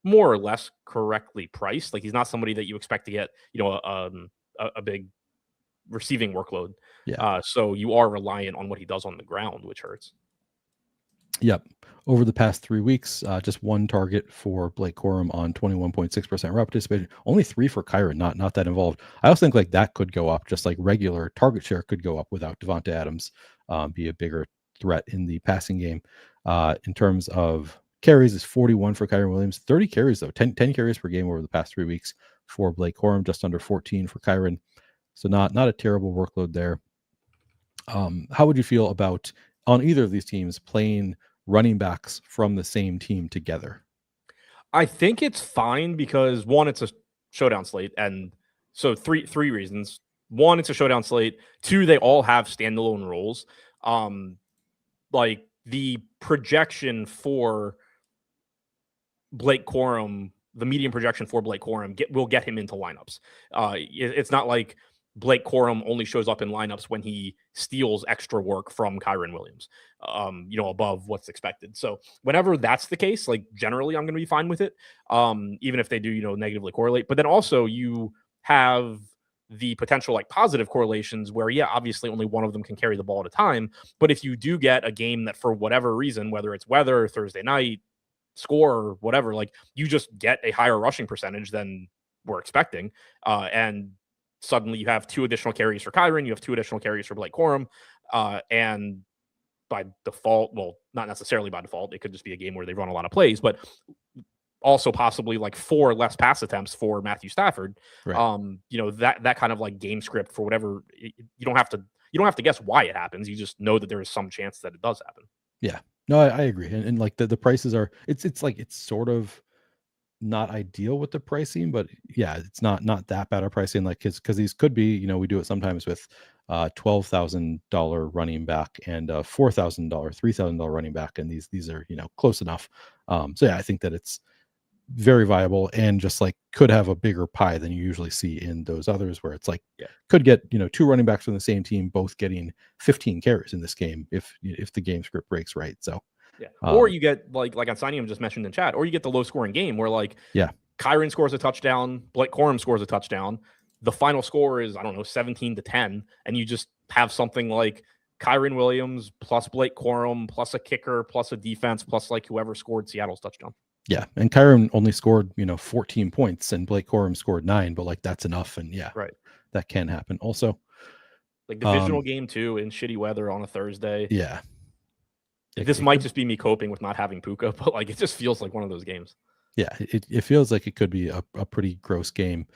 B: more or less correctly priced. Like he's not somebody that you expect to get, a big receiving workload.
A: Yeah.
B: So you are reliant on what he does on the ground, which hurts.
A: Yep. Over the past 3 weeks, just one target for Blake Corum on 21.6% route participation. Only 3 for Kyren, not that involved. I also think like that could go up, just like regular target share could go up without Devontae Adams, be a bigger threat in the passing game. In terms of carries, is 41 for Kyren Williams, 30 carries though, 10 carries per game over the past 3 weeks for Blake Corum, just under 14 for Kyren. So not a terrible workload there. How would you feel about on either of these teams playing running backs from the same team together?
B: I think it's fine because one, it's a showdown slate, and so three reasons. One, it's a showdown slate. Two, they all have standalone roles. Like the projection for Blake Corum, the median projection for Blake Corum will get him into lineups. It's not like Blake Corum only shows up in lineups when he steals extra work from Kyren Williams, above what's expected. So whenever that's the case, like generally I'm going to be fine with it, even if they do, negatively correlate. But then also you have the potential like positive correlations where, yeah, obviously only one of them can carry the ball at a time. But if you do get a game that for whatever reason, whether it's weather, Thursday night, score, or whatever, like you just get a higher rushing percentage than we're expecting. And suddenly you have 2 additional carries for Kyren, you have 2 additional carries for Blake Corum, and by default, well, not necessarily by default, it could just be a game where they run a lot of plays, but also possibly like 4 less pass attempts for Matthew Stafford.
A: Right.
B: That kind of like game script for whatever, you don't have to guess why it happens. You just know that there is some chance that it does happen.
A: Yeah. No, I agree. And like the prices are, it's like, it's sort of not ideal with the pricing, but yeah, it's not that bad of pricing. Like, because these could be, we do it sometimes with $12,000 running back and $4,000, $3,000 running back, and these are close enough. So yeah, I think that it's very viable and just like could have a bigger pie than you usually see in those others, where it's like could get 2 running backs from the same team both getting 15 carries in this game if the game script breaks right. So
B: yeah, or you get like on Signium just mentioned in chat, or you get the low scoring game where like Kyren scores a touchdown, Blake Corum scores a touchdown, the final score is 17-10, and you just have something like Kyren Williams plus Blake Corum plus a kicker plus a defense plus like whoever scored Seattle's touchdown.
A: Yeah, and Kyren only scored 14 points and Blake Corum scored 9, but like that's enough, and
B: right,
A: that can happen. Also,
B: like divisional game too in shitty weather on a Thursday.
A: Yeah,
B: this might just be me coping with not having Puka, but like it just feels like one of those games.
A: Yeah, it feels like it could be a pretty gross game.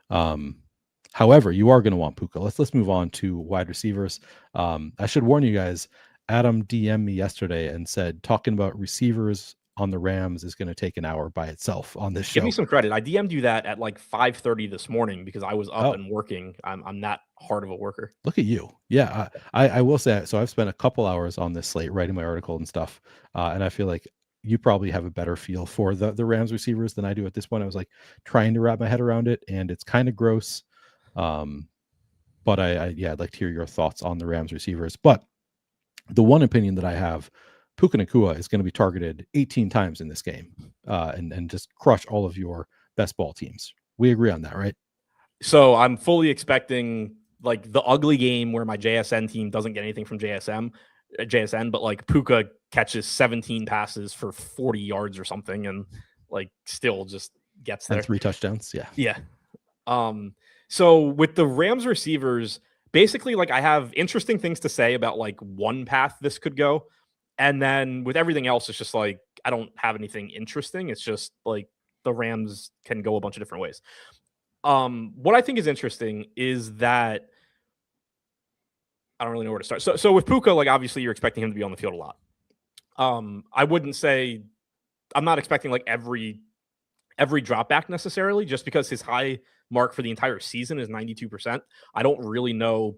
A: However, you are going to want Puka. Let's move on to wide receivers. I should warn you guys, Adam DM'd me yesterday and said talking about receivers on the Rams is going to take an hour by itself on this show.
B: Give me some credit. I DM'd you that at like 5:30 this morning because I was up and working. I'm not hard of a worker.
A: Look at you. Yeah, I will say, so I've spent a couple hours on this slate writing my article and stuff, and I feel like you probably have a better feel for the Rams receivers than I do at this point. I was like trying to wrap my head around it, and it's kind of gross. But I'd like to hear your thoughts on the Rams receivers. But the one opinion that I have, Puka Nacua is going to be targeted 18 times in this game, and just crush all of your best ball teams. We agree on that, right?
B: So I'm fully expecting like the ugly game where my JSN team doesn't get anything from JSN, but like Puka catches 17 passes for 40 yards or something, and like still just gets there.
A: And 3 touchdowns. Yeah.
B: Yeah. So with the Rams receivers, basically, like I have interesting things to say about like one path this could go. And then with everything else, it's just like, I don't have anything interesting. It's just like the Rams can go a bunch of different ways. What I think is interesting is that I don't really know where to start. So with Puka, like obviously you're expecting him to be on the field a lot. I wouldn't say I'm not expecting like every drop back necessarily, just because his high mark for the entire season is 92%. I don't really know,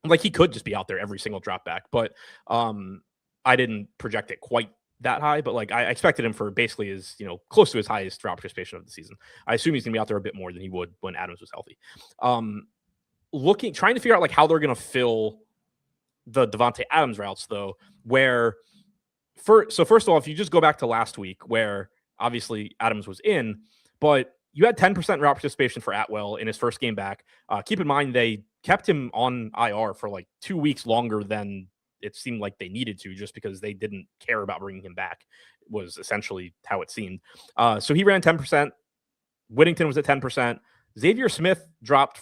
B: like he could just be out there every single drop back, but I didn't project it quite that high, but like I expected him for basically his, close to his highest drop participation of the season. I assume he's gonna be out there a bit more than he would when Adams was healthy. Trying to figure out like how they're gonna fill the Devontae Adams routes though, first of all, if you just go back to last week where obviously Adams was in, but you had 10% route participation for Atwell in his first game back. Keep in mind, they kept him on IR for like 2 weeks longer than it seemed like they needed to, just because they didn't care about bringing him back, was essentially how it seemed. So he ran 10%. Whittington was at 10%. Xavier Smith dropped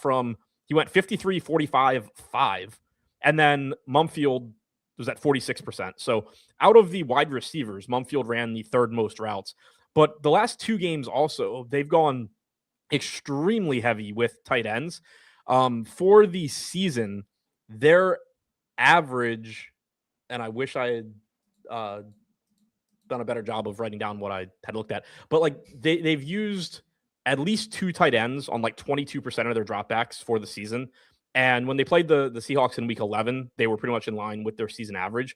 B: he went 53, 45, 5. And then Mumfield was at 46%. So out of the wide receivers, Mumfield ran the 3rd most routes. But the last 2 games also, they've gone extremely heavy with tight ends. For the season, their average, and I wish I had done a better job of writing down what I had looked at, but like they've used at least 2 tight ends on like 22% of their dropbacks for the season. And when they played the Seahawks in week 11, they were pretty much in line with their season average.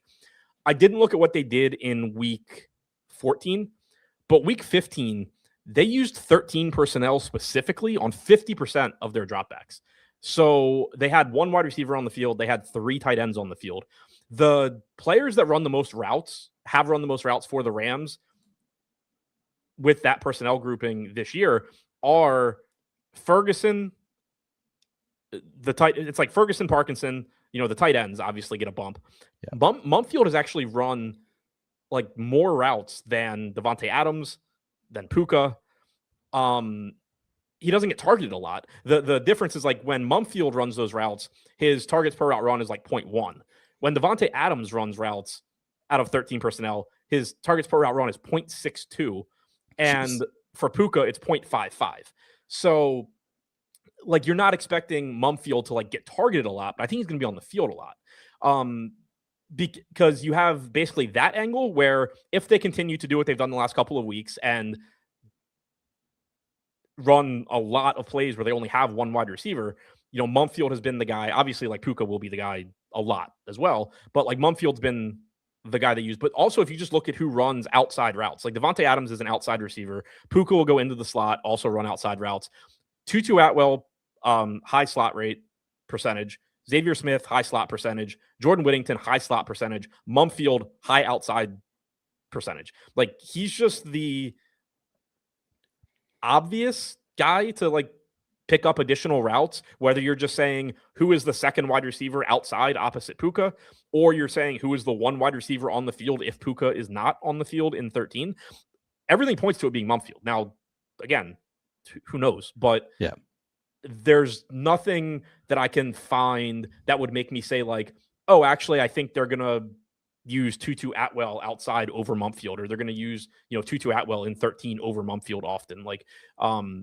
B: I didn't look at what they did in week 14, but week 15, they used 13 personnel specifically on 50% of their dropbacks. So they had one wide receiver on the field. They had 3 tight ends on the field. The players that run the most routes have run the most routes for the Rams with that personnel grouping this year are Ferguson, it's like Ferguson, Parkinson, the tight ends obviously get a bump.
A: Yeah.
B: Mumfield has actually run like more routes than Devontae Adams, than Puka. He doesn't get targeted a lot. The difference is like when Mumfield runs those routes, his targets per route run is like 0.1. When Devontae Adams runs routes out of 13 personnel, his targets per route run is 0.62. And for Puka, it's 0.55. So like you're not expecting Mumfield to like get targeted a lot, but I think he's going to be on the field a lot. Because you have basically that angle where if they continue to do what they've done the last couple of weeks and run a lot of plays where they only have one wide receiver, Mumfield has been the guy. Obviously, like Puka will be the guy a lot as well, but like Mumfield's been the guy they use. But also, if you just look at who runs outside routes, like Devontae Adams is an outside receiver. Puka will go into the slot, also run outside routes. Tutu Atwell, high slot rate percentage. Xavier Smith, high slot percentage. Jordan Whittington, high slot percentage. Mumfield, high outside percentage. Like he's just the obvious guy to like pick up additional routes, whether you're just saying who is the second wide receiver outside opposite Puka, or you're saying who is the one wide receiver on the field if Puka is not on the field in 13. Everything points to it being Mumfield. Now, again, who knows? But
A: yeah,
B: there's nothing that I can find that would make me say like, oh, actually, I think they're going to use Tutu Atwell outside over Mumfield, or they're going to use, Tutu Atwell in 13 over Mumfield often. Like,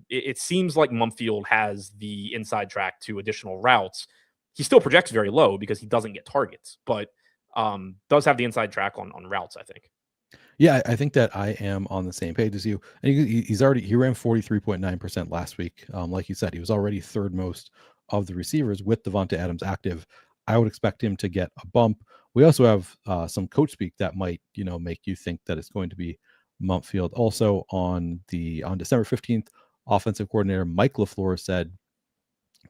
B: it seems like Mumfield has the inside track to additional routes. He still projects very low because he doesn't get targets, but does have the inside track on routes, I think.
A: Yeah, I think that I am on the same page as you. And he ran 43.9% last week. Like you said, he was already third most of the receivers with Devontae Adams active. I would expect him to get a bump. We also have some coach speak that might, make you think that it's going to be Mumfield. Also on December 15th, offensive coordinator Mike LaFleur said,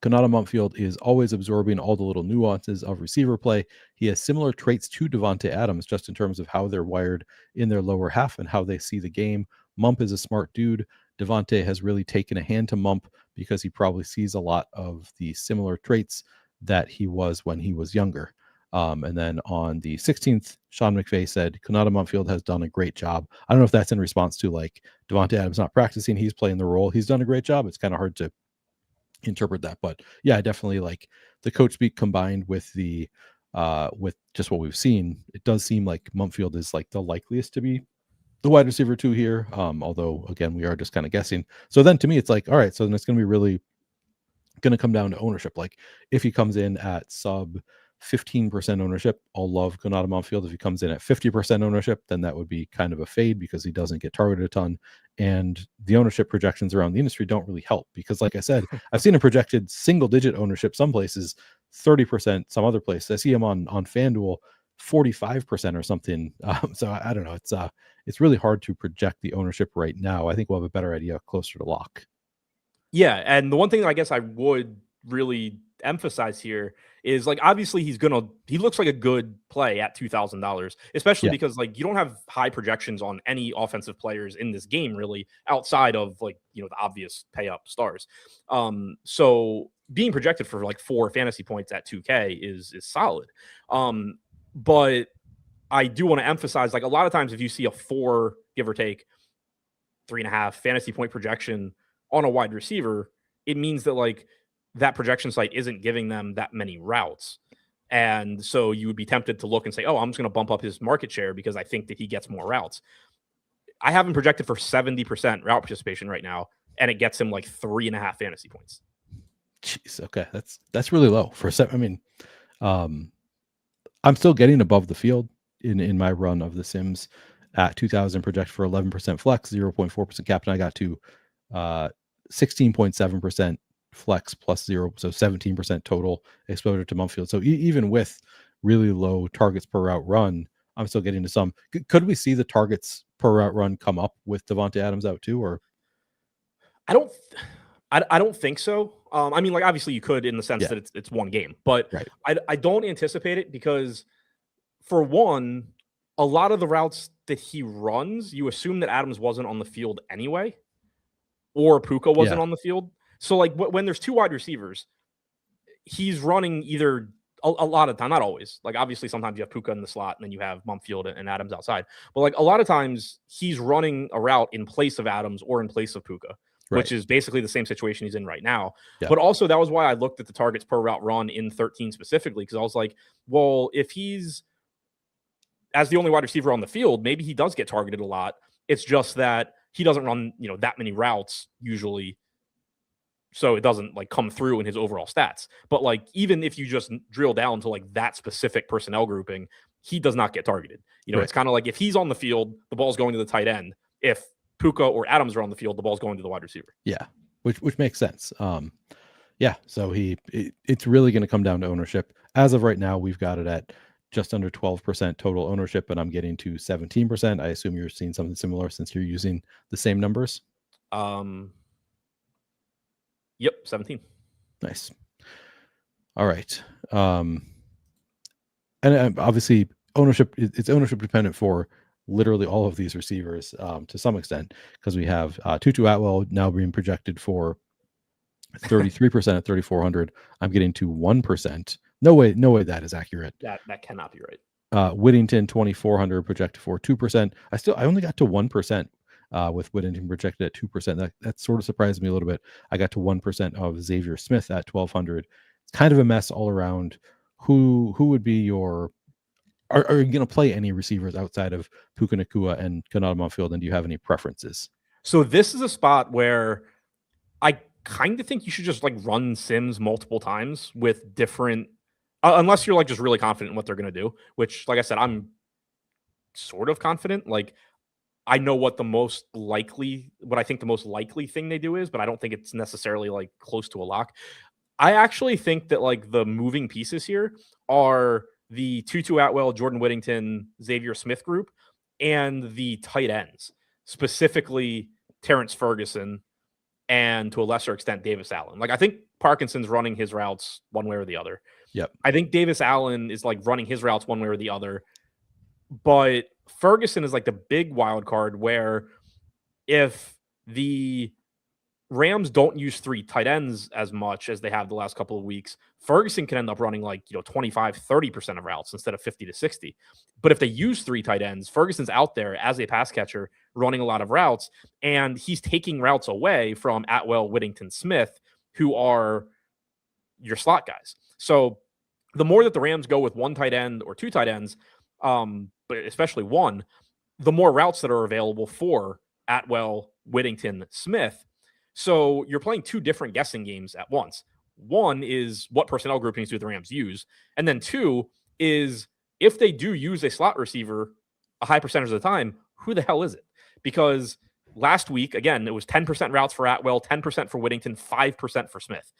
A: Konata Mumfield is always absorbing all the little nuances of receiver play. He has similar traits to Devontae Adams, just in terms of how they're wired in their lower half and how they see the game. Mump is a smart dude. Devontae has really taken a hand to Mump because he probably sees a lot of the similar traits that he was when he was younger. And then on the 16th, Sean McVay said, Konata Mumfield has done a great job. I don't know if that's in response to like Devontae Adams not practicing. He's playing the role. He's done a great job. It's kind of hard to interpret that, but yeah, I definitely like the coach speak combined with the with just what we've seen. It does seem like Mumfield is like the likeliest to be the wide receiver 2 here, although again we are just kind of guessing. So then to me it's like, all right, so then it's going to be really going to come down to ownership. Like if he comes in at sub 15% ownership, I'll love Konata Mumfield. If he comes in at 50% ownership, then that would be kind of a fade because he doesn't get targeted a ton. And the ownership projections around the industry don't really help because, like I said, I've seen a projected single-digit ownership some places, 30%, some other places. I see him on FanDuel 45% or something. So I don't know. It's really hard to project the ownership right now. I think we'll have a better idea closer to lock.
B: Yeah, and the one thing that I guess I would really emphasize here is like obviously he looks like a good play at $2,000, especially because like you don't have high projections on any offensive players in this game really outside of like the obvious pay up stars. So being projected for like 4 fantasy points at 2K is solid. But I do want to emphasize like a lot of times if you see a 4 give or take 3.5 fantasy point projection on a wide receiver, it means that like that projection site isn't giving them that many routes. And so you would be tempted to look and say, oh, I'm just going to bump up his market share because I think that he gets more routes. I have him projected for 70% route participation right now, and it gets him like 3.5 fantasy points.
A: Jeez, okay. That's really low for a set. I mean, I'm still getting above the field in my run of the Sims at 2,000 projected for 11% flex, 0.4% cap, and I got to 16.7% flex plus 0, so 17% total exposure to Mumfield. So even with really low targets per route run, I'm still getting to some. Could we see the targets per route run come up with Devontae Adams out too, or?
B: I don't think so. I mean, like obviously you could in the sense that it's one game, but
A: Right.
B: I don't anticipate it because for one, a lot of the routes that he runs, you assume that Adams wasn't on the field anyway, or Puka wasn't on the field. So like when there's two wide receivers, he's running either a lot of time, not always. Like obviously sometimes you have Puka in the slot and then you have Mumfield and Adams outside. But like a lot of times he's running a route in place of Adams or in place of Puka, which is basically the same situation he's in right now. But also that was why I looked at the targets per route run in 13 specifically, because I was like, well, if he's as the only wide receiver on the field, maybe he does get targeted a lot. It's just that he doesn't run, that many routes usually. So it doesn't like come through in his overall stats. But like, even if you just drill down to like that specific personnel grouping, he does not get targeted. It's kind of like if he's on the field, the ball's going to the tight end. If Puka or Adams are on the field, the ball's going to the wide receiver.
A: Yeah. Which makes sense. So it's really going to come down to ownership. As of right now, we've got it at just under 12% total ownership, and I'm getting to 17%. I assume you're seeing something similar since you're using the same numbers.
B: Yep, 17.
A: Nice. All right. And obviously ownership, it's ownership dependent for literally all of these receivers to some extent, because we have Tutu Atwell now being projected for 33% at 3,400. I'm getting to 1%. No way that is accurate.
B: That cannot be
A: right. Whittington 2,400 projected for 2%. I only got to 1% with Whittington projected at 2%. That sort of surprised me a little bit. I got to 1% of Xavier Smith at 1,200. It's kind of a mess all around. Who would be your? Are you going to play any receivers outside of Puka Nacua and Kanata Mumfield? And do you have any preferences?
B: So this is a spot where I kind of think you should just like run Sims multiple times with different, unless you're like just really confident in what they're going to do, which like I said, I'm sort of confident. Like I know what I think the most likely thing they do is, but I don't think it's necessarily like close to a lock. I actually think that like the moving pieces here are the Tutu Atwell, Jordan Whittington, Xavier Smith group, and the tight ends, specifically Terrence Ferguson, and to a lesser extent, Davis Allen. Like, I think Parkinson's running his routes one way or the other.
A: Yep.
B: I think Davis Allen is like running his routes one way or the other. But Ferguson is like the big wild card where if the Rams don't use three tight ends as much as they have the last couple of weeks, Ferguson can end up running like, 25, 30% of routes instead of 50 to 60. But if they use three tight ends, Ferguson's out there as a pass catcher running a lot of routes, and he's taking routes away from Atwell, Whittington, Smith, who are your slot guys. So the more that the Rams go with one tight end or two tight ends, but especially one, the more routes that are available for Atwell, Whittington, Smith. So you're playing two different guessing games at once. One is what personnel groupings do the Rams use? And then two is if they do use a slot receiver a high percentage of the time, who the hell is it? Because last week, again, it was 10% routes for Atwell, 10% for Whittington, 5% for Smith.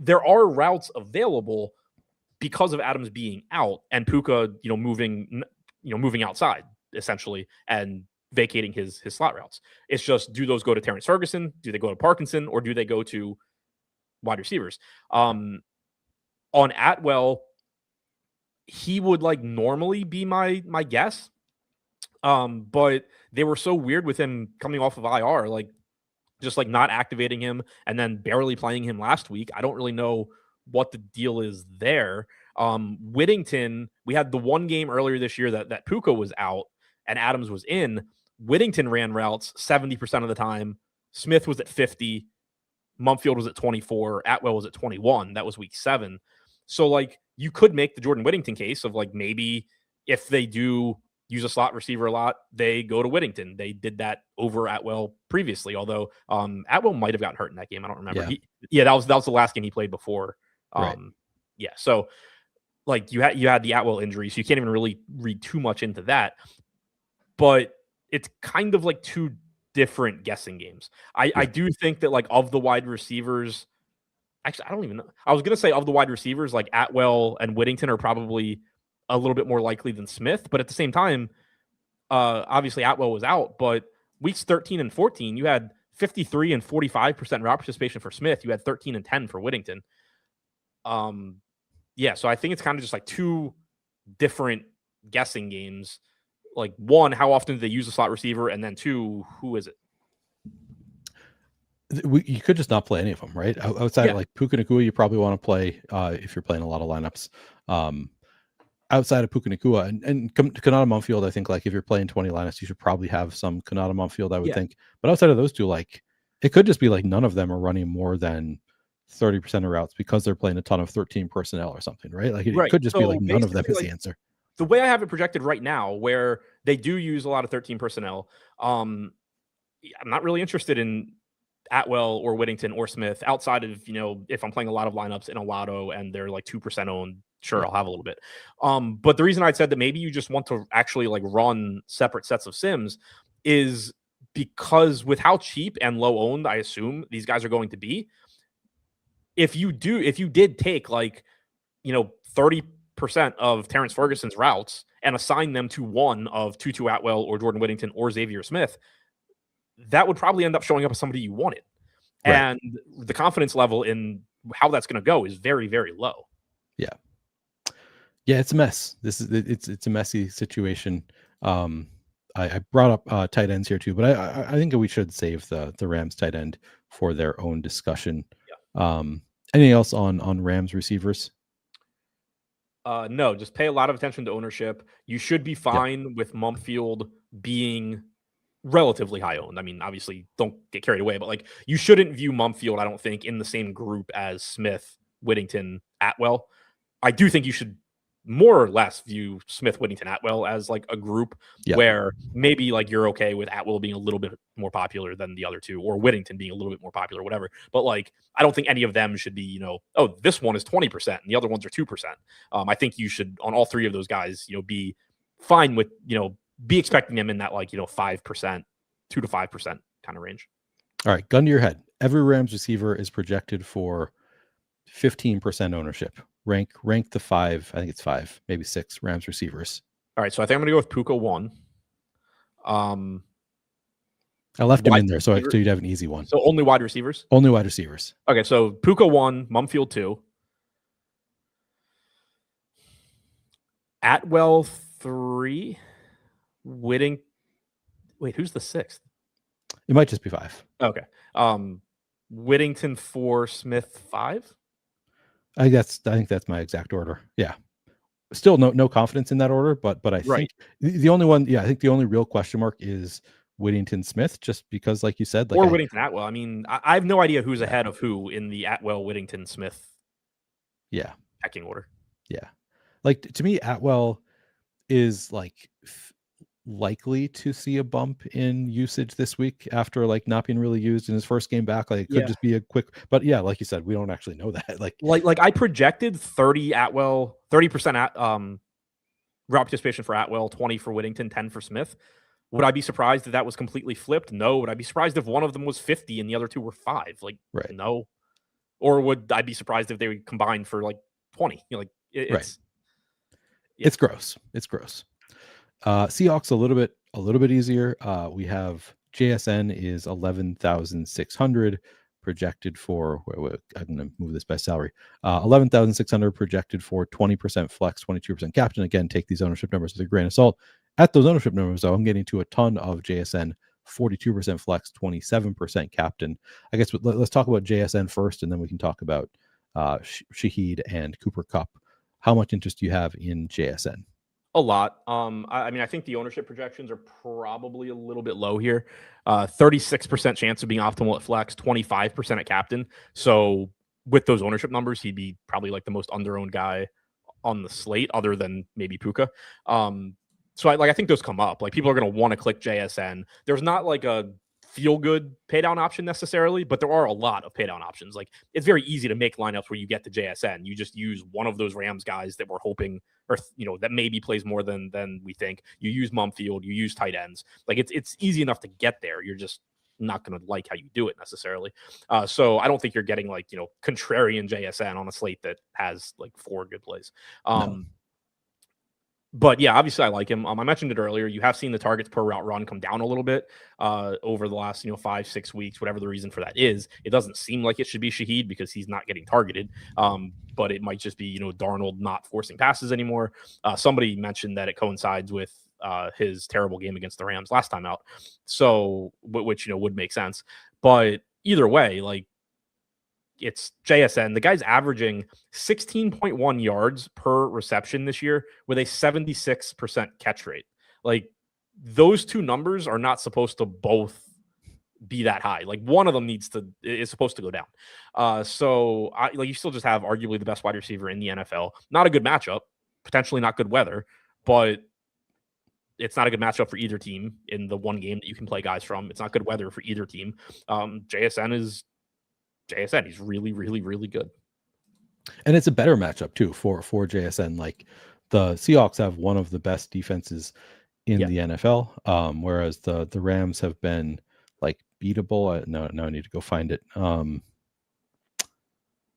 B: There are routes available because of Adams being out and Puka, moving outside essentially and vacating his slot routes. It's just, do those go to Terrence Ferguson? Do they go to Parkinson? Or do they go to wide receivers? On Atwell, he would like normally be my guess. But they were so weird with him coming off of IR, like just like not activating him and then barely playing him last week. I don't really know what the deal is there. Whittington, we had the one game earlier this year that Puka was out and Adams was in. Whittington ran routes 70% of the time. Smith was at 50. Mumfield was at 24. Atwell was at 21. That was week 7. So like you could make the Jordan Whittington case of like maybe if they do use a slot receiver a lot, they go to Whittington. They did that over Atwell previously, although Atwell might have gotten hurt in that game. I don't remember.
A: Yeah,
B: that was the last game he played before.
A: Right.
B: Yeah, so like you had the Atwell injury, so you can't even really read too much into that. But it's kind of like two different guessing games. I do think that like of the wide receivers, actually I don't even know. I was gonna say of the wide receivers, like Atwell and Whittington are probably a little bit more likely than Smith, but at the same time, obviously Atwell was out, but weeks 13 and 14, you had 53 and 45% route participation for Smith. You had 13 and 10 for Whittington. Yeah, so I think it's kind of just like two different guessing games. Like, one, how often do they use a slot receiver? And then two, who is it?
A: You could just not play any of them, right? Outside of like Puka Nacua, you probably want to play if you're playing a lot of lineups. Outside of Puka Nacua and Kanata Mumfield, I think like if you're playing 20 lineups, you should probably have some Kanata Mumfield, I would think. But outside of those two, like it could just be like none of them are running more than 30% of routes because they're playing a ton of 13 personnel or something, right? Like it could just be like none of them is the answer.
B: The way I have it projected right now, where they do use a lot of 13 personnel, I'm not really interested in Atwell or Whittington or Smith outside of, if I'm playing a lot of lineups in a lotto and they're like 2% owned, sure, I'll have a little bit. But the reason I said that maybe you just want to actually like run separate sets of sims is because with how cheap and low owned I assume these guys are going to be, if you did take like, 30% of Terrence Ferguson's routes and assign them to one of Tutu Atwell or Jordan Whittington or Xavier Smith, that would probably end up showing up as somebody you wanted. Right. And the confidence level in how that's going to go is very, very low.
A: Yeah. Yeah, it's a mess. It's a messy situation. I brought up tight ends here too, but I think we should save the Rams tight end for their own discussion. Yeah. Anything else on Rams receivers?
B: No, just pay a lot of attention to ownership. You should be fine with Mumfield being relatively high owned. I mean, obviously don't get carried away, but like you shouldn't view Mumfield, I don't think, in the same group as Smith, Whittington, Atwell. I do think you should more or less view Smith, Whittington, Atwell as like a group where maybe like you're okay with Atwell being a little bit more popular than the other two, or Whittington being a little bit more popular, whatever. But like, I don't think any of them should be, oh, this one is 20% and the other ones are 2%. I think you should, on all three of those guys, be fine with, be expecting them in that like, 5%, 2 to 5% kind of range.
A: All right. Gun to your head. Every Rams receiver is projected for 15% ownership. Rank the 5. I think it's 5, maybe 6 Rams receivers.
B: All right. So I think I'm going to go with Puka 1.
A: I left him in there so you'd have an easy one.
B: So only wide receivers?
A: Only wide receivers.
B: Okay. So Puka 1, Mumfield 2. Atwell 3. Wait, who's the 6th?
A: It might just be 5.
B: Okay. Whittington 4, Smith 5.
A: I think that's my exact order. Yeah. Still no confidence in that order, but I think the only one, I think the only real question mark is Whittington Smith, just because, like you said, like,
B: or Whittington Atwell. I mean, I have no idea who's ahead of who in the Atwell Whittington Smith pecking order.
A: Yeah. Like to me, Atwell is like likely to see a bump in usage this week after like not being really used in his first game back. Like it could just be a quick, but like you said, we don't actually know that. Like
B: I projected 30% at route participation for Atwell, 20 for Whittington, 10 for Smith. Would I be surprised if that was completely flipped? No. Would I be surprised if one of them was 50 and the other two were 5? Like, no. Or would I be surprised if they would combine for like 20?
A: It's gross. It's gross. Seahawks a little bit easier. We have JSN is 11,600 projected for. I'm going to move this by salary. 11,600 projected for 20% flex, 22% captain. Again, take these ownership numbers with a grain of salt. At those ownership numbers, though, I'm getting to a ton of JSN. 42% flex, 27% captain. I guess let's talk about JSN first, and then we can talk about Shaheed and Cooper Kupp. How much interest do you have in JSN?
B: A lot. I mean, I think the ownership projections are probably a little bit low here. 36% chance of being optimal at flex, 25% at captain. So with those ownership numbers, he'd be probably like the most under-owned guy on the slate, other than maybe Puka. So I think those come up. Like, people are going to want to click JSN. There's not like a feel-good paydown option necessarily, but there are a lot of paydown options. Like, it's very easy to make lineups where you get to JSN. You just use one of those Rams guys that we're hoping, or that maybe plays more than we think. You use Mumfield, you use tight ends. Like, it's easy enough to get there. You're just not going to like how you do it necessarily. So I don't think you're getting like, contrarian JSN on a slate that has like 4 good plays.
A: No.
B: But yeah, obviously I like him. I mentioned it earlier. You have seen the targets per route run come down a little bit over the last 5-6 weeks, whatever the reason for that is. It doesn't seem like it should be Shaheed because he's not getting targeted. But it might just be Darnold not forcing passes anymore. Somebody mentioned that it coincides with his terrible game against the Rams last time out, so which would make sense. But either way, like, it's JSN. The guy's averaging 16.1 yards per reception this year with a 76% catch rate. Like, those two numbers are not supposed to both be that high. Like, one of them is supposed to go down. So you still just have arguably the best wide receiver in the NFL. Not a good matchup, potentially not good weather, but it's not a good matchup for either team in the one game that you can play guys from. It's not good weather for either team. JSN is JSN. He's really, really, really good.
A: And it's a better matchup too for JSN. Like, the Seahawks have one of the best defenses in the NFL, whereas the Rams have been like beatable. No, I need to go find it.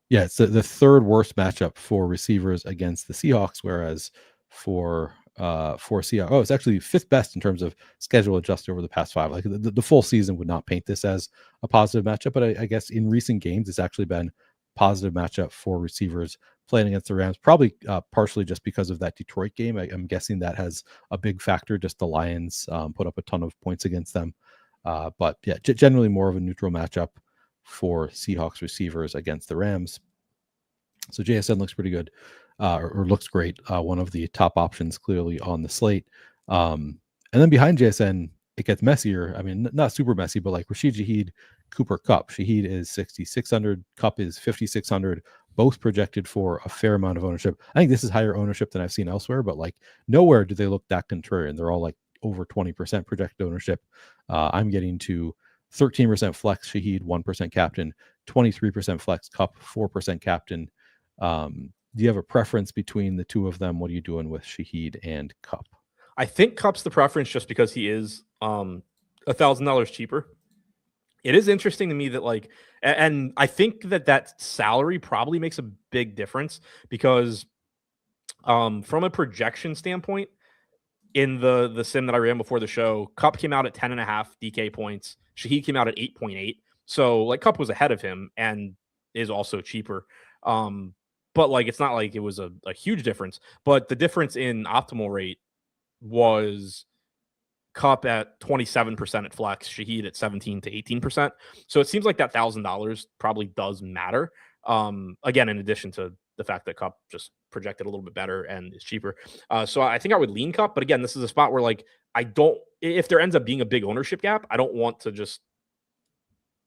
A: Yeah, it's the third worst matchup for receivers against the Seahawks, whereas for Seahawks, it's actually fifth best in terms of schedule adjusted over the past 5. Like, the full season would not paint this as a positive matchup, but I guess in recent games it's actually been positive matchup for receivers playing against the Rams, probably partially just because of that Detroit game. I'm guessing that has a big factor. Just the Lions put up a ton of points against them, but yeah, generally more of a neutral matchup for Seahawks receivers against the Rams. So JSN looks pretty good, or looks great. One of the top options clearly on the slate. And then behind JSN, it gets messier. I mean, not super messy, but like Rashid Shaheed, Cooper Kupp. Shaheed is 6,600. Kupp is 5,600. Both projected for a fair amount of ownership. I think this is higher ownership than I've seen elsewhere, but like nowhere do they look that contrarian. They're all like over 20% projected ownership. I'm getting to 13% flex Shaheed, 1% captain, 23% flex Kupp, 4% captain. Do you have a preference between the two of them? What are you doing with Shaheed and Kupp?
B: I think Kupp's the preference just because he is $1,000 cheaper. It is interesting to me that, like, and I think that salary probably makes a big difference because from a projection standpoint, in the sim that I ran before the show, Kupp came out at 10.5 DK points. Shaheed came out at 8.8. So like Kupp was ahead of him and is also cheaper. But like it's not like it was a huge difference. But the difference in optimal rate was Kupp at 27% at flex, Shaheed at 17 to 18%. So it seems like that $1,000 probably does matter. Again, in addition to the fact that Kupp just projected a little bit better and is cheaper. So I think I would lean Kupp. But again, this is a spot where like if there ends up being a big ownership gap, I don't want to just,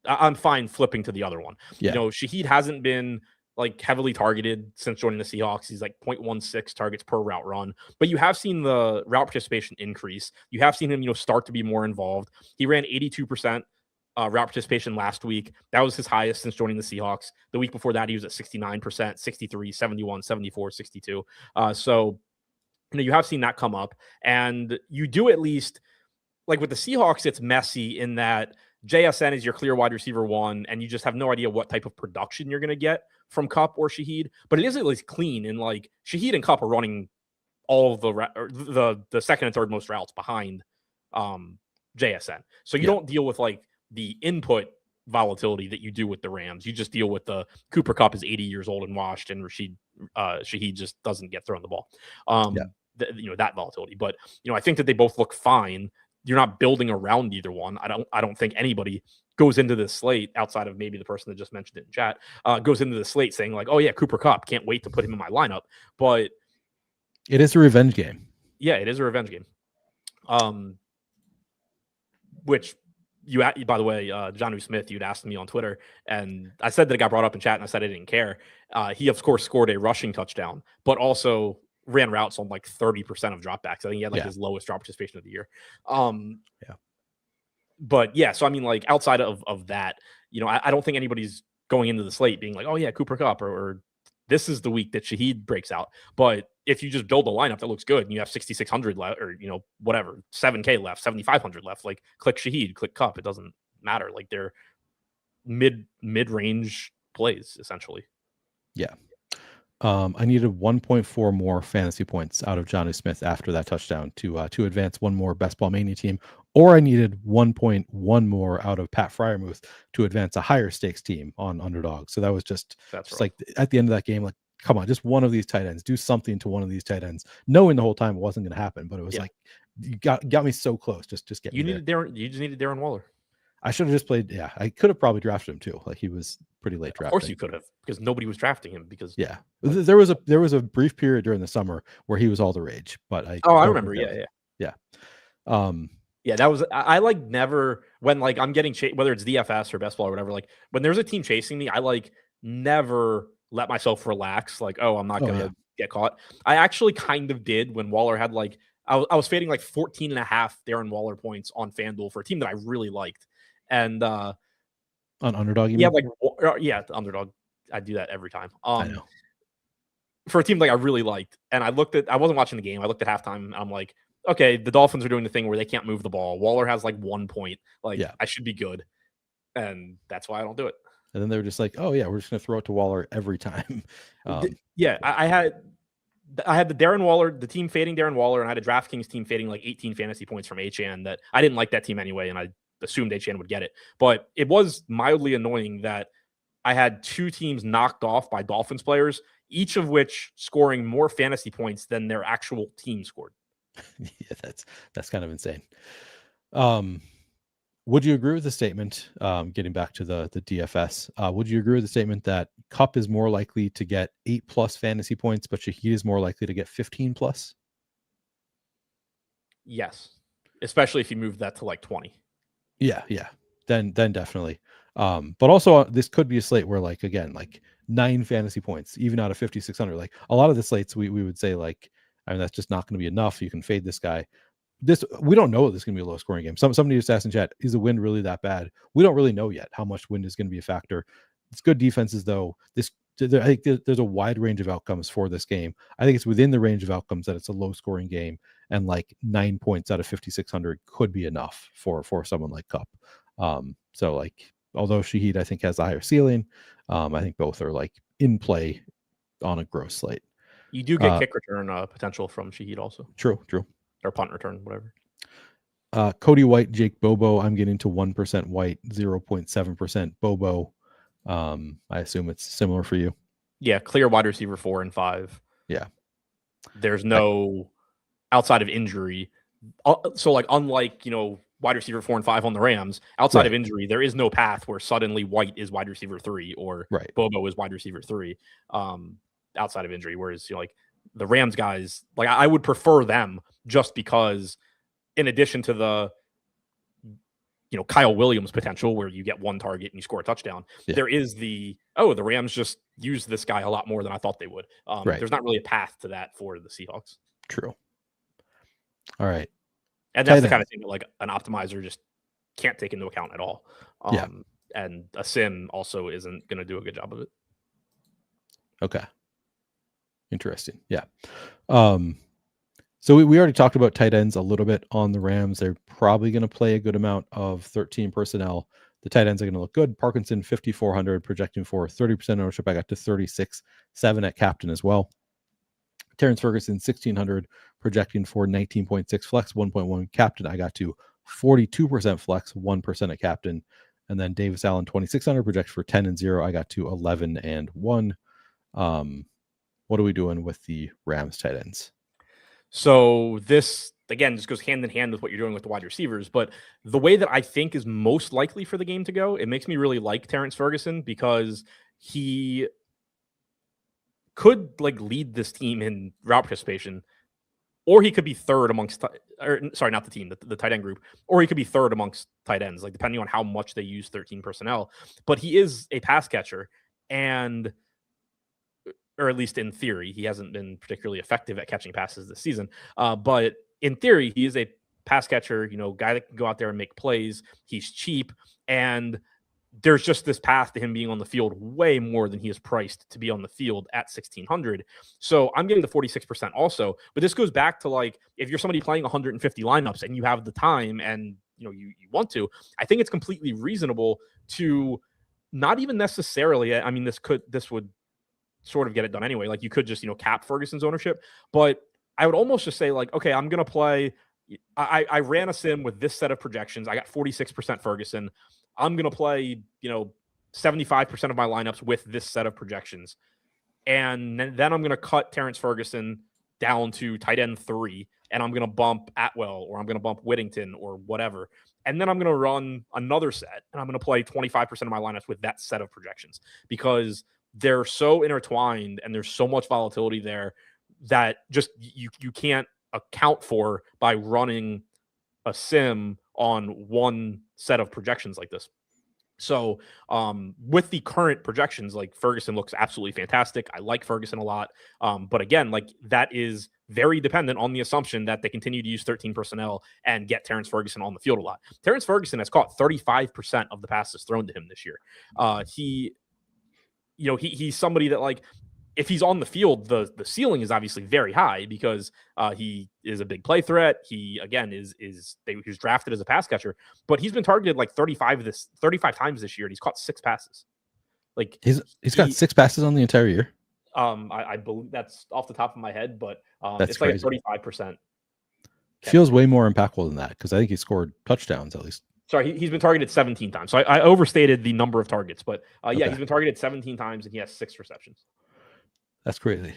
B: I'm fine flipping to the other one.
A: Yeah.
B: Shaheed hasn't been like heavily targeted since joining the Seahawks. He's like 0.16 targets per route run, but you have seen the route participation increase. You have seen him, start to be more involved. He ran 82% route participation last week. That was his highest since joining the Seahawks. The week before that, he was at 69%, 63, 71, 74, 62. So, you have seen that come up, and you do at least, like with the Seahawks, it's messy in that JSN is your clear wide receiver one, and you just have no idea what type of production you're going to get from Kupp or Shaheed, but it is at least clean. And like Shaheed and Kupp are running all of the second and third most routes behind JSN. So you don't deal with like the input volatility that you do with the Rams. You just deal with the Cooper Kupp is 80 years old and washed, and Shaheed just doesn't get thrown the ball. That volatility. But I think that they both look fine. You're not building around either one. I don't think anybody goes into this slate outside of maybe the person that just mentioned it in chat, goes into the slate saying like, oh yeah, Cooper Kupp, can't wait to put him in my lineup. But
A: it is a revenge game.
B: Yeah, it is a revenge game. Which by the way, Jonnu Smith, you'd asked me on Twitter, and I said that it got brought up in chat, and I said I didn't care. He of course scored a rushing touchdown, but also ran routes on like 30% of dropbacks. I think he had his lowest drop participation of the year. But yeah, so I mean, like outside of that, I don't think anybody's going into the slate being like, oh yeah, Cooper Kupp, or this is the week that Shaheed breaks out. But if you just build a lineup that looks good and you have 6,600 left, or whatever, 7K left, 7,500 left, like click Shaheed, click Kupp. It doesn't matter. Like they're mid range plays essentially.
A: Yeah. I needed 1.4 more fantasy points out of Johnny Smith after that touchdown to advance one more Best Ball Mania team, or I needed 1.1 more out of Pat Fryermuth to advance a higher stakes team on Underdog. So that was just like at the end of that game, like, come on, just one of these tight ends, do something to one of these tight ends, knowing the whole time it wasn't going to happen. But it was like, you got me so close. Just get
B: you
A: me
B: needed
A: there.
B: You just needed Darren Waller.
A: I should have just played. Yeah, I could have probably drafted him too. Like, he was pretty late drafting.
B: Of course you could have, because nobody was drafting him. Because
A: there was a brief period during the summer where he was all the rage. But I
B: remember. Yeah. That was I like never, when like I'm getting whether it's DFS or best ball or whatever. Like, when there's a team chasing me, I like never let myself relax. Like, oh, I'm not gonna get caught. I actually kind of did when Waller had like I was fading like 14.5 Darren Waller points on FanDuel for a team that I really liked. And on
A: Underdog,
B: the Underdog. I do that every time.
A: I know.
B: For a team like I really liked, and I wasn't watching the game. I looked at halftime, and I'm like, okay, the Dolphins are doing the thing where they can't move the ball. Waller has like 1 point. Like, I should be good, and that's why I don't do it.
A: And then they were just like, oh yeah, we're just gonna throw it to Waller every time.
B: I had the Darren Waller, the team fading Darren Waller, and I had a DraftKings team fading like 18 fantasy points from HN that I didn't like that team anyway, and I assumed HN would get it. But it was mildly annoying that I had two teams knocked off by Dolphins players, each of which scoring more fantasy points than their actual team scored.
A: Yeah, that's kind of insane. Would you agree with the statement, getting back to the DFS, would you agree with the statement that Kupp is more likely to get 8+ fantasy points, but Shaheed is more likely to get 15+?
B: Yes. Especially if you move that to like 20.
A: Yeah. Then definitely. But also this could be a slate where, like, again, like 9 fantasy points, even out of 5,600. Like, a lot of the slates we would say, like, I mean, that's just not going to be enough. You can fade this guy. We don't know this is going to be a low scoring game. Somebody just asked in chat, is the wind really that bad? We don't really know yet how much wind is going to be a factor. It's good defenses though. I think there's a wide range of outcomes for this game. I think it's within the range of outcomes that it's a low scoring game, and like 9 points out of 5,600 could be enough for someone like Kupp. So, like, although Shaheed I think has a higher ceiling, I think both are like in play on a gross slate.
B: You do get kick return potential from Shaheed also.
A: True.
B: Or punt return, whatever.
A: Cody White, Jake Bobo. I'm getting to 1% White, 0.7% Bobo. I assume it's similar for you.
B: Yeah, clear wide receiver 4 and 5.
A: Yeah.
B: There's no outside of injury. So, like, unlike, wide receiver 4 and 5 on the Rams, outside of injury, there is no path where suddenly White is wide receiver 3 or Bobo is wide receiver 3 outside of injury. Whereas, like, the Rams guys, like, I would prefer them just because, in addition to the Kyle Williams potential where you get one target and you score a touchdown, there is the Rams just use this guy a lot more than I thought they would. There's not really a path to that for the Seahawks.
A: True. All right.
B: And that's the kind of thing that, like, an optimizer just can't take into account at all. And a sim also isn't going to do a good job of it.
A: Okay. Interesting. Yeah. So we already talked about tight ends a little bit on the Rams. They're probably going to play a good amount of 13 personnel. The tight ends are going to look good. Parkinson, 5,400, projecting for 30% ownership. I got to 36.7 at captain as well. Terrence Ferguson, 1,600, projecting for 19.6 flex, 1.1 captain. I got to 42% flex, 1% at captain. And then Davis Allen, 2,600, projects for 10 and 0. I got to 11 and 1. What are we doing with the Rams tight ends?
B: So this, again, just goes hand in hand with what you're doing with the wide receivers. But the way that I think is most likely for the game to go, it makes me really like Terrence Ferguson because he could, like, lead this team in route participation, or he could be third amongst, not the team, the tight end group, or he could be third amongst tight ends, like, depending on how much they use 13 personnel. But he is a pass catcher, or at least in theory, he hasn't been particularly effective at catching passes this season. But in theory, he is a pass catcher, guy that can go out there and make plays. He's cheap, and there's just this path to him being on the field way more than he is priced to be on the field at 1,600. So I'm getting the 46% also. But this goes back to, like, if you're somebody playing 150 lineups and you have the time and you want to, I think it's completely reasonable to not even necessarily. I mean, this would sort of get it done anyway. Like you could just, cap Ferguson's ownership, but I would almost just say like, okay, I'm going to play. I ran a sim with this set of projections. I got 46% Ferguson. I'm going to play, 75% of my lineups with this set of projections. And then I'm going to cut Terrence Ferguson down to tight end 3, and I'm going to bump Atwell, or I'm going to bump Whittington, or whatever. And then I'm going to run another set, and I'm going to play 25% of my lineups with that set of projections, because they're so intertwined and there's so much volatility there that just you can't account for by running a sim on one set of projections like this. So with the current projections, like Ferguson looks absolutely fantastic. I like Ferguson a lot. But again, like that is very dependent on the assumption that they continue to use 13 personnel and get Terrence Ferguson on the field a lot. Terrence Ferguson has caught 35% of the passes thrown to him this year. He's somebody that, like, if he's on the field, the ceiling is obviously very high because he is a big play threat. He, again, he's drafted as a pass catcher, but he's been targeted like 35 times this year, and he's caught 6 passes. Like
A: he's got 6 passes on the entire year.
B: I believe that's off the top of my head, but
A: that's
B: it's
A: crazy.
B: Like a 35%.
A: Feels way more impactful than that, because I think he scored touchdowns at least.
B: Sorry, he's been targeted 17 times. So I overstated the number of targets, but yeah, he's been targeted 17 times and he has 6 receptions.
A: That's crazy.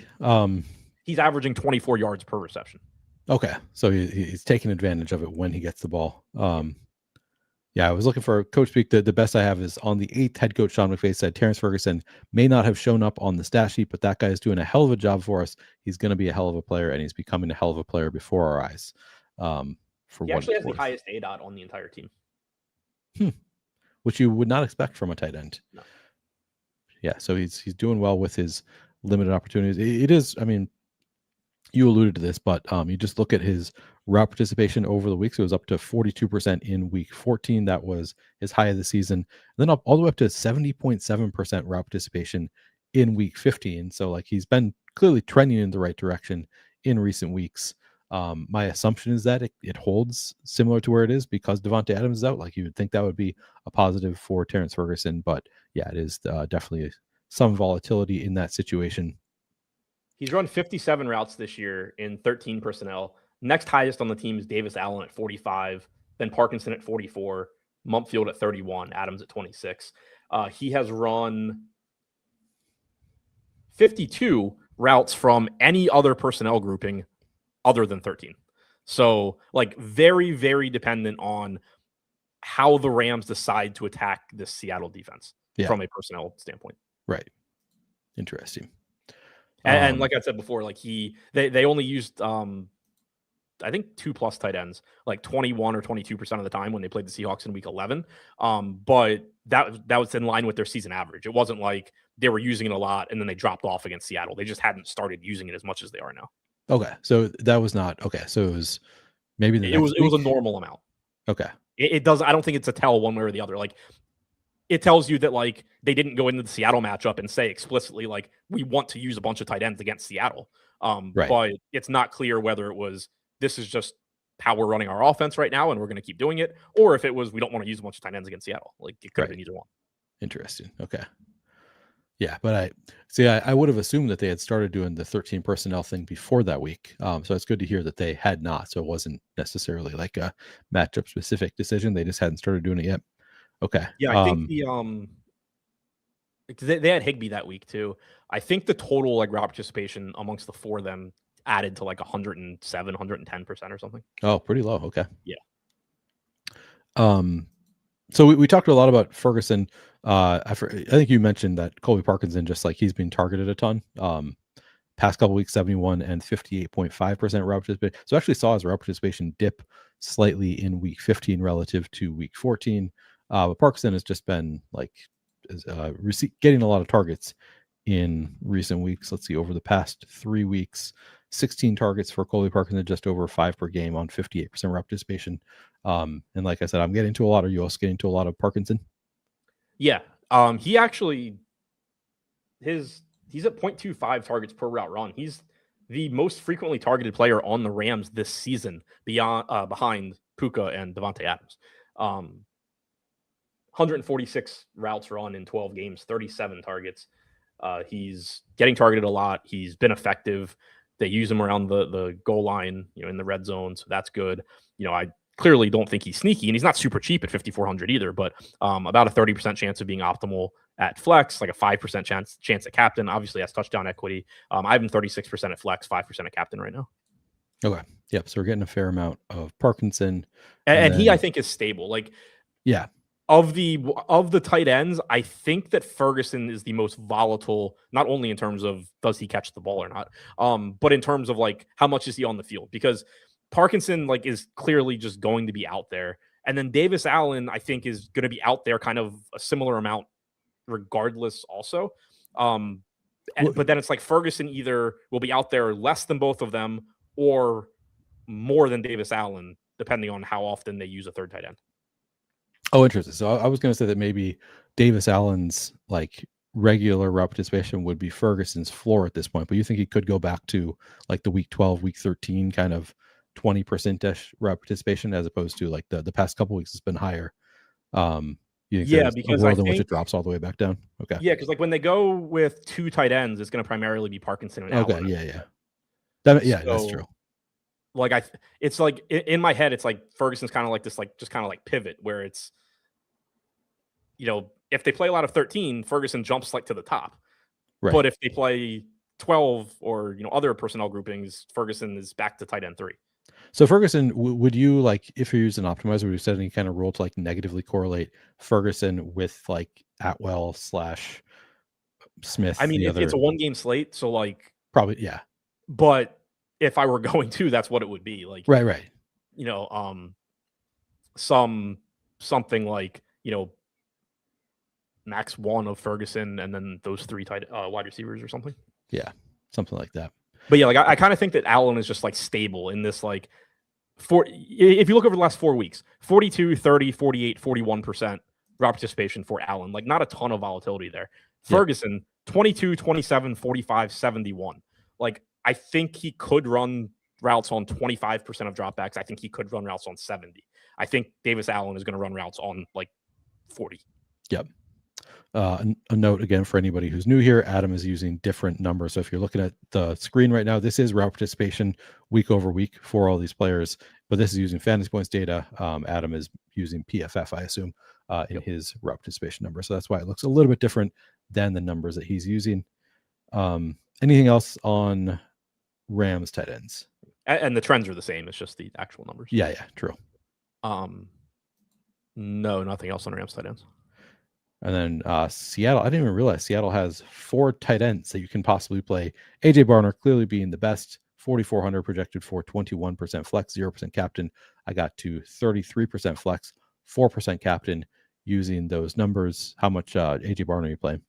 B: He's averaging 24 yards per reception.
A: Okay, so he's taking advantage of it when he gets the ball. Yeah, I was looking for coach speak. The best I have is on the 8th. Head coach Sean McVay said Terrence Ferguson may not have shown up on the stat sheet, but that guy is doing a hell of a job for us. He's going to be a hell of a player, and he's becoming a hell of a player before our eyes.
B: He actually has the highest ADOT on the entire team.
A: Which you would not expect from a tight end.
B: No.
A: Yeah, so he's doing well with his limited opportunities. It is, I mean, you alluded to this, but you just look at his route participation over the weeks. It was up to 42% in week 14. That was his high of the season. And then up all the way up to 70.7% route participation in week 15. So like he's been clearly trending in the right direction in recent weeks. My assumption is that it holds similar to where it is because Davante Adams is out. Like you would think that would be a positive for Terrence Ferguson, but yeah, it is definitely some volatility in that situation.
B: He's run 57 routes this year in 13 personnel. Next highest on the team is Davis Allen at 45, then Parkinson at 44, Mumpfield at 31, Adams at 26. He has run 52 routes from any other personnel grouping other than 13. So, like, very, very dependent on how the Rams decide to attack this Seattle defense from a personnel standpoint.
A: Right. Interesting.
B: And like I said before, like they only used I think 2+ tight ends, like 21 or 22% of the time when they played the Seahawks in week 11. But that was in line with their season average. It wasn't like they were using it a lot and then they dropped off against Seattle. They just hadn't started using it as much as they are now.
A: Okay. So that was not okay. So it was maybe
B: it was a normal amount.
A: Okay.
B: It does. I don't think it's a tell one way or the other. Like, it tells you that, like, they didn't go into the Seattle matchup and say explicitly, like, we want to use a bunch of tight ends against Seattle.
A: Right.
B: But it's not clear whether it was, this is just how we're running our offense right now and we're going to keep doing it, or if it was, we don't want to use a bunch of tight ends against Seattle. Like, it could have been either one.
A: Interesting. Okay. Yeah, but I would have assumed that they had started doing the 13 personnel thing before that week. So it's good to hear that they had not. So it wasn't necessarily like a matchup specific decision. They just hadn't started doing it yet. Okay.
B: Yeah, I think they had Higbee that week too. I think the total like route participation amongst the 4 of them added to like 107, 110% or something.
A: Oh, pretty low. Okay.
B: Yeah.
A: So we talked a lot about Ferguson. I think you mentioned that Colby Parkinson, just like he's been targeted a ton. Past couple weeks, 71 and 58.5% route participation. So actually saw his route participation dip slightly in week 15 relative to week 14. But Parkinson has just been like getting a lot of targets in recent weeks. Let's see, over the past 3 weeks, 16 targets for Colby Parkinson, just over 5 per game on 58% route participation. And like I said, I'm getting to a lot. Are you also getting to a lot of Parkinson?
B: Yeah. He actually he's at 0.25 targets per route run. He's the most frequently targeted player on the Rams this season behind Puka and Davante Adams. 146 routes run in 12 games, 37 targets. He's getting targeted a lot. He's been effective. They use him around the goal line, in the red zone, so that's good. I clearly don't think he's sneaky, and he's not super cheap at 5,400 either, but about a 30% chance of being optimal at flex, like a 5% chance at captain. Obviously, that's touchdown equity. I have him 36% at flex, 5% at captain right now.
A: Okay. Yep. So we're getting a fair amount of Parkinson.
B: And he, I think, is stable. Like,
A: yeah.
B: Of the tight ends, I think that Ferguson is the most volatile, not only in terms of does he catch the ball or not, but in terms of like how much is he on the field, because Parkinson like is clearly just going to be out there. And then Davis Allen, I think, is going to be out there kind of a similar amount regardless also. But then it's like Ferguson either will be out there less than both of them or more than Davis Allen, depending on how often they use a third tight end.
A: Oh, interesting. So I was going to say that maybe Davis Allen's like regular route participation would be Ferguson's floor at this point, but you think he could go back to like the week 12, week 13 kind of 20%-ish route participation as opposed to like the past couple weeks has been higher. You think because a world in which it drops all the way back down? Okay.
B: Yeah, because like when they go with two tight ends, it's going to primarily be Parkinson and Allen.
A: Okay, yeah. That's true.
B: Like it's like in my head, it's like Ferguson's kind of like this, like just kind of like pivot where it's, if they play a lot of 13, Ferguson jumps like to the top. Right. But if they play 12 or other personnel groupings, Ferguson is back to tight end 3.
A: So Ferguson, would you like, if you're using optimizer, would you set any kind of rule to like negatively correlate Ferguson with like Atwell / Smith?
B: I mean, it's a 1-game slate, so like
A: probably, yeah.
B: But if I were going to, that's what it would be. Like
A: right.
B: Something like max 1 of Ferguson and then those 3 wide receivers or something.
A: Yeah, something like that.
B: But yeah, like I kind of think that Allen is just like stable in this, like if you look over the last 4 weeks, 42, 30, 48, 41% route participation for Allen. Like not a ton of volatility there. Yeah. Ferguson, 22, 27, 45, 71. Like I think he could run routes on 25% of dropbacks. I think he could run routes on 70. I think Davis Allen is going to run routes on like 40.
A: Yep. A note again for anybody who's new here, Adam is using different numbers. So if you're looking at the screen right now, this is route participation week over week for all these players, but this is using fantasy points data. Adam is using PFF, I assume, in his route participation number. So that's why it looks a little bit different than the numbers that he's using. Anything else on Rams tight ends?
B: And the trends are the same. It's just the actual numbers.
A: Yeah, true.
B: No, nothing else on Rams tight ends.
A: And then Seattle, I didn't even realize Seattle has 4 tight ends that you can possibly play. AJ Barner clearly being the best, 4,400 projected for 21% flex, 0% captain. I got to 33% flex, 4% captain using those numbers. How much AJ Barner are you playing?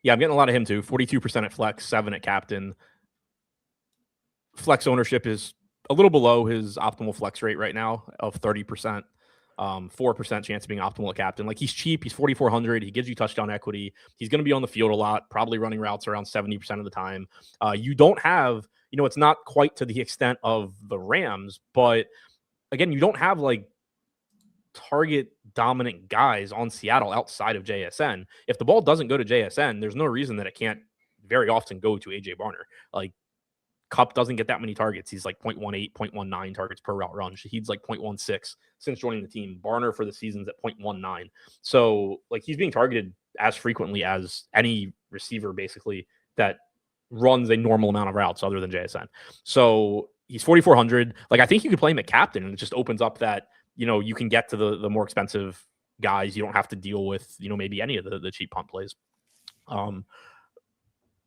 B: Yeah, I'm getting a lot of him too. 42% at flex, 7 at captain. Flex ownership is a little below his optimal flex rate right now of 30%. 4% chance of being optimal at captain. Like he's cheap. He's 4,400. He gives you touchdown equity. He's going to be on the field a lot, probably running routes around 70% of the time. You don't have, it's not quite to the extent of the Rams, but again, you don't have like target dominant guys on Seattle outside of JSN. If the ball doesn't go to JSN, there's no reason that it can't very often go to AJ Barner. Like Kupp doesn't get that many targets. He's like 0.18, 0.19 targets per route run. Shaheed's like 0.16 since joining the team. Barner for the season's at 0.19. So like he's being targeted as frequently as any receiver basically that runs a normal amount of routes other than JSN. So he's 4,400. Like I think you could play him at captain and it just opens up that, you can get to the more expensive guys. You don't have to deal with, maybe any of the cheap punt plays.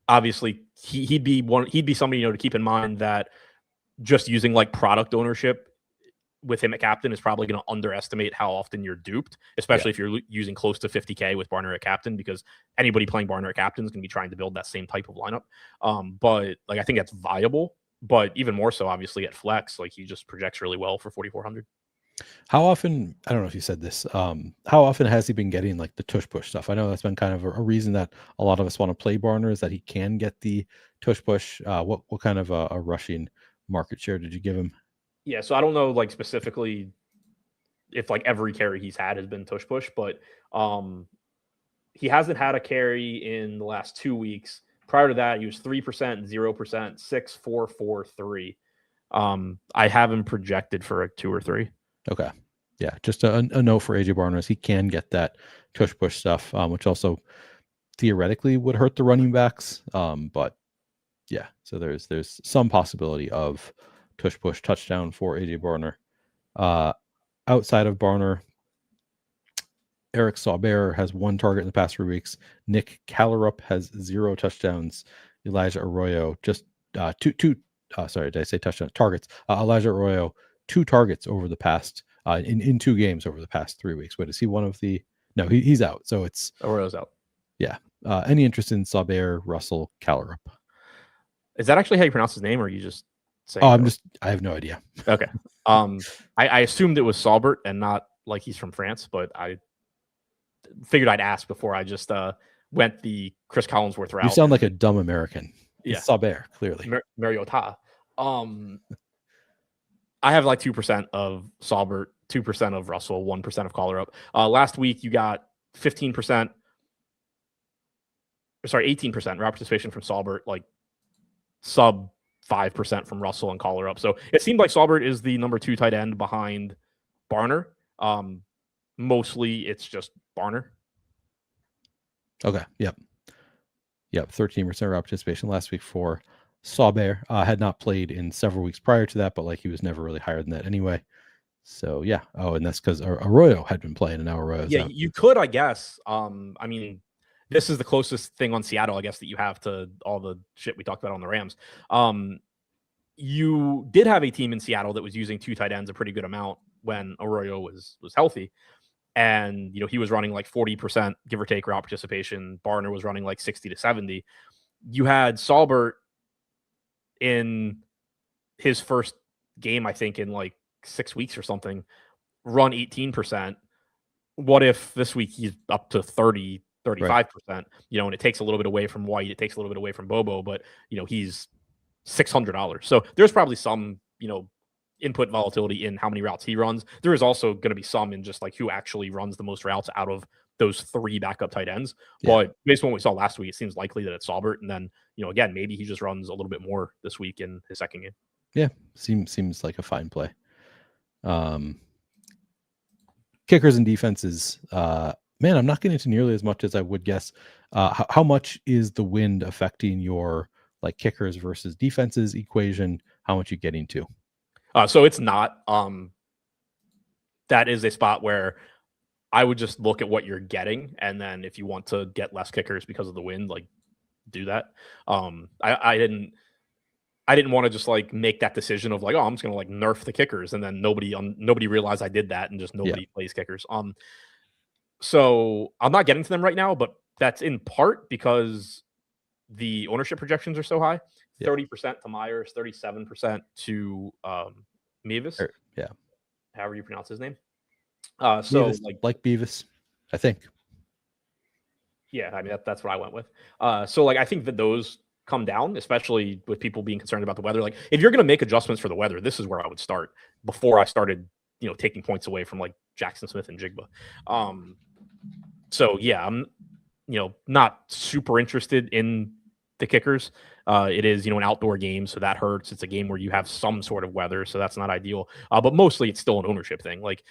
B: Obviously he'd be somebody, to keep in mind that just using like product ownership with him at captain is probably going to underestimate how often you're duped, especially if you're using close to 50K with Barner at captain, because anybody playing Barner at captain is going to be trying to build that same type of lineup. But like, I think that's viable, but even more so obviously at flex, like he just projects really well for 4,400.
A: How often, I don't know if you said this, how often has he been getting like the tush push stuff? I know that's been kind of a reason that a lot of us want to play Barner is that he can get the tush push. What kind of a rushing market share did you give him?
B: Yeah, so I don't know like specifically if like every carry he's had has been tush push, but he hasn't had a carry in the last 2 weeks. Prior to that, he was 3%, 0%, 6, 4, 4, 3. I have him projected for a 2 or 3.
A: Okay. Yeah, just a note for AJ Barner is he can get that tush push stuff, which also theoretically would hurt the running backs. But yeah, so there's some possibility of tush push touchdown for AJ Barner. Outside of Barner, Eric Sauber has 1 target in the past 3 weeks. Nick Callerup has 0 touchdowns. Elijah Arroyo just two. Sorry, did I say touchdown targets? Elijah Arroyo 2 targets over the past in 2 games over the past 3 weeks. Wait, is he one of the? No, he's out. So it's
B: Arroyo's out.
A: Yeah. Any interest in Sauber, Russell, Callerup?
B: Is that actually how you pronounce his name, or are you just saying?
A: Oh, I have no idea.
B: Okay. I assumed it was Saubert and not like he's from France, but I figured I'd ask before I just went the Chris Collinsworth route.
A: You sound like a dumb American.
B: Yeah.
A: It's Sauber, clearly.
B: Mariota. I have like 2% of Saubert, 2% of Russell, 1% of Callerup. Last week you got 18% route participation from Saubert, like sub 5% from Russell and Callerup. So it seemed like Saubert is the number 2 tight end behind Barner. Mostly it's just Barner.
A: Okay. Yep. 13% route participation last week for Sauber. Had not played in several weeks prior to that, but like he was never really higher than that anyway. So yeah. Oh, and that's because Arroyo had been playing, and now Arroyo's out.
B: You could, I guess. I mean, this is the closest thing on Seattle, I guess, that you have to all the shit we talked about on the Rams. You did have a team in Seattle that was using 2 tight ends a pretty good amount when Arroyo was healthy. And, he was running like 40%, give or take, route participation. Barner was running like 60 to 70. You had Saubert in his first game, I think, in like 6 weeks or something, run 18%. What if this week he's up to 30, 35%, right. And it takes a little bit away from White. It takes a little bit away from Bobo, but, he's $600. So there's probably some, input volatility in how many routes he runs. There is also going to be some in just like who actually runs the most routes out of those 3 backup tight ends. Yeah. But based on what we saw last week, it seems likely that it's Saubert. And then, again, maybe he just runs a little bit more this week in his second game.
A: Yeah. Seems like a fine play. Kickers and defenses, man, I'm not getting to nearly as much as I would guess. How much is the wind affecting your like kickers versus defenses equation? How much you getting to?
B: So it's not. That is a spot where I would just look at what you're getting, and then if you want to get less kickers because of the wind, like do that. I didn't want to just like make that decision of like, oh, I'm just gonna like nerf the kickers, and then nobody realized I did that, and just nobody plays kickers. So I'm not getting to them right now, but that's in part because the ownership projections are so high. 30% to Myers, 37% to Mevis.
A: Yeah.
B: However you pronounce his name.
A: So like Beavis, I think.
B: Yeah, I mean that's what I went with. So like I think that those come down, especially with people being concerned about the weather. Like if you're going to make adjustments for the weather, this is where I would start before I started, taking points away from like Jackson Smith and Jigba. So yeah, I'm, not super interested in the kickers. It is, an outdoor game, so that hurts. It's a game where you have some sort of weather, so that's not ideal. But mostly it's still an ownership thing. Like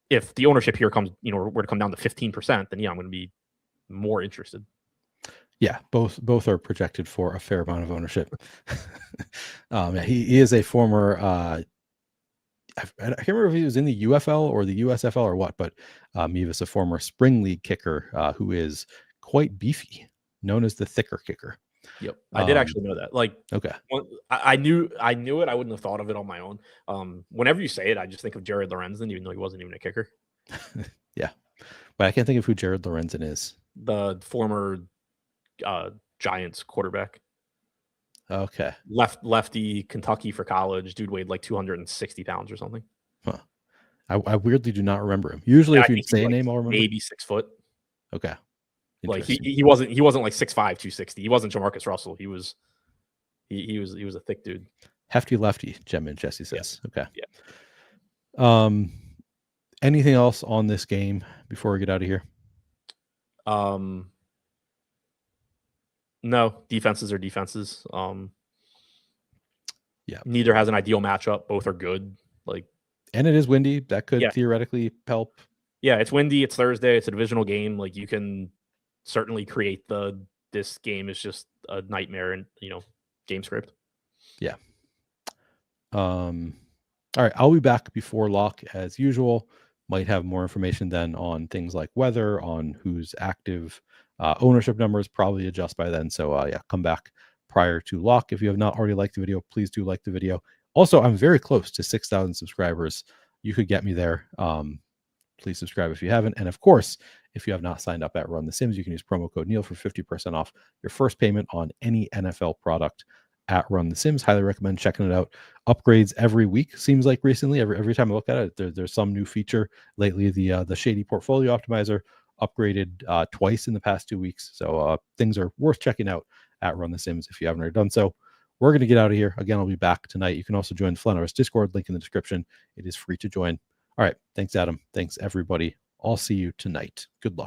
B: if the ownership here comes, were to come down to 15%, then I'm going to be more interested.
A: Yeah, both are projected for a fair amount of ownership. He is a former I can't remember if he was in the UFL or the USFL or what, but Mevis, a former spring league kicker who is quite beefy, known as the thicker kicker.
B: Yep, I did actually know that. Like,
A: okay,
B: I knew it. I wouldn't have thought of it on my own. Whenever you say it, I just think of Jared Lorenzen, even though he wasn't even a kicker.
A: Yeah, but I can't think of who Jared Lorenzen is.
B: The former Giants quarterback.
A: Okay,
B: lefty, Kentucky for college. Dude weighed like 260 pounds or something.
A: Huh. I weirdly do not remember him. Usually, if you say a name, I'll remember.
B: Maybe 6 foot.
A: Okay.
B: Like he wasn't like 6'5", 260. He wasn't Jamarcus Russell. He was a thick dude.
A: Hefty lefty, Jesse says.
B: Yeah.
A: Okay. Yeah.
B: Anything else on this game before we get out of here? No, defenses are defenses.
A: Yeah.
B: Neither has an ideal matchup. Both are good.
A: And it is windy. That could
B: Yeah.
A: theoretically help.
B: Yeah, it's windy. It's Thursday. It's a divisional game. Like, you can certainly create this game is just a nightmare and game script.
A: Yeah. All right. I'll be back before lock as usual. Might have more information then on things like weather, on who's active, ownership numbers probably adjust by then. So yeah, come back prior to lock. If you have not already liked the video, please do like the video. Also, I'm very close to 6,000 subscribers. You could get me there. Please subscribe if you haven't. And of course, if you have not signed up at Run the Sims, you can use promo code Neil for 50% off your first payment on any NFL product at Run the Sims. Highly recommend checking it out. Upgrades every week, seems like recently. Every time I look at it, there's some new feature. Lately, the Shady Portfolio Optimizer upgraded twice in the past 2 weeks. So things are worth checking out at Run the Sims if you haven't already done so. We're going to get out of here. Again, I'll be back tonight. You can also join the Flanner's Discord, link in the description. It is free to join. All right. Thanks, Adam. Thanks, everybody. I'll see you tonight. Good luck.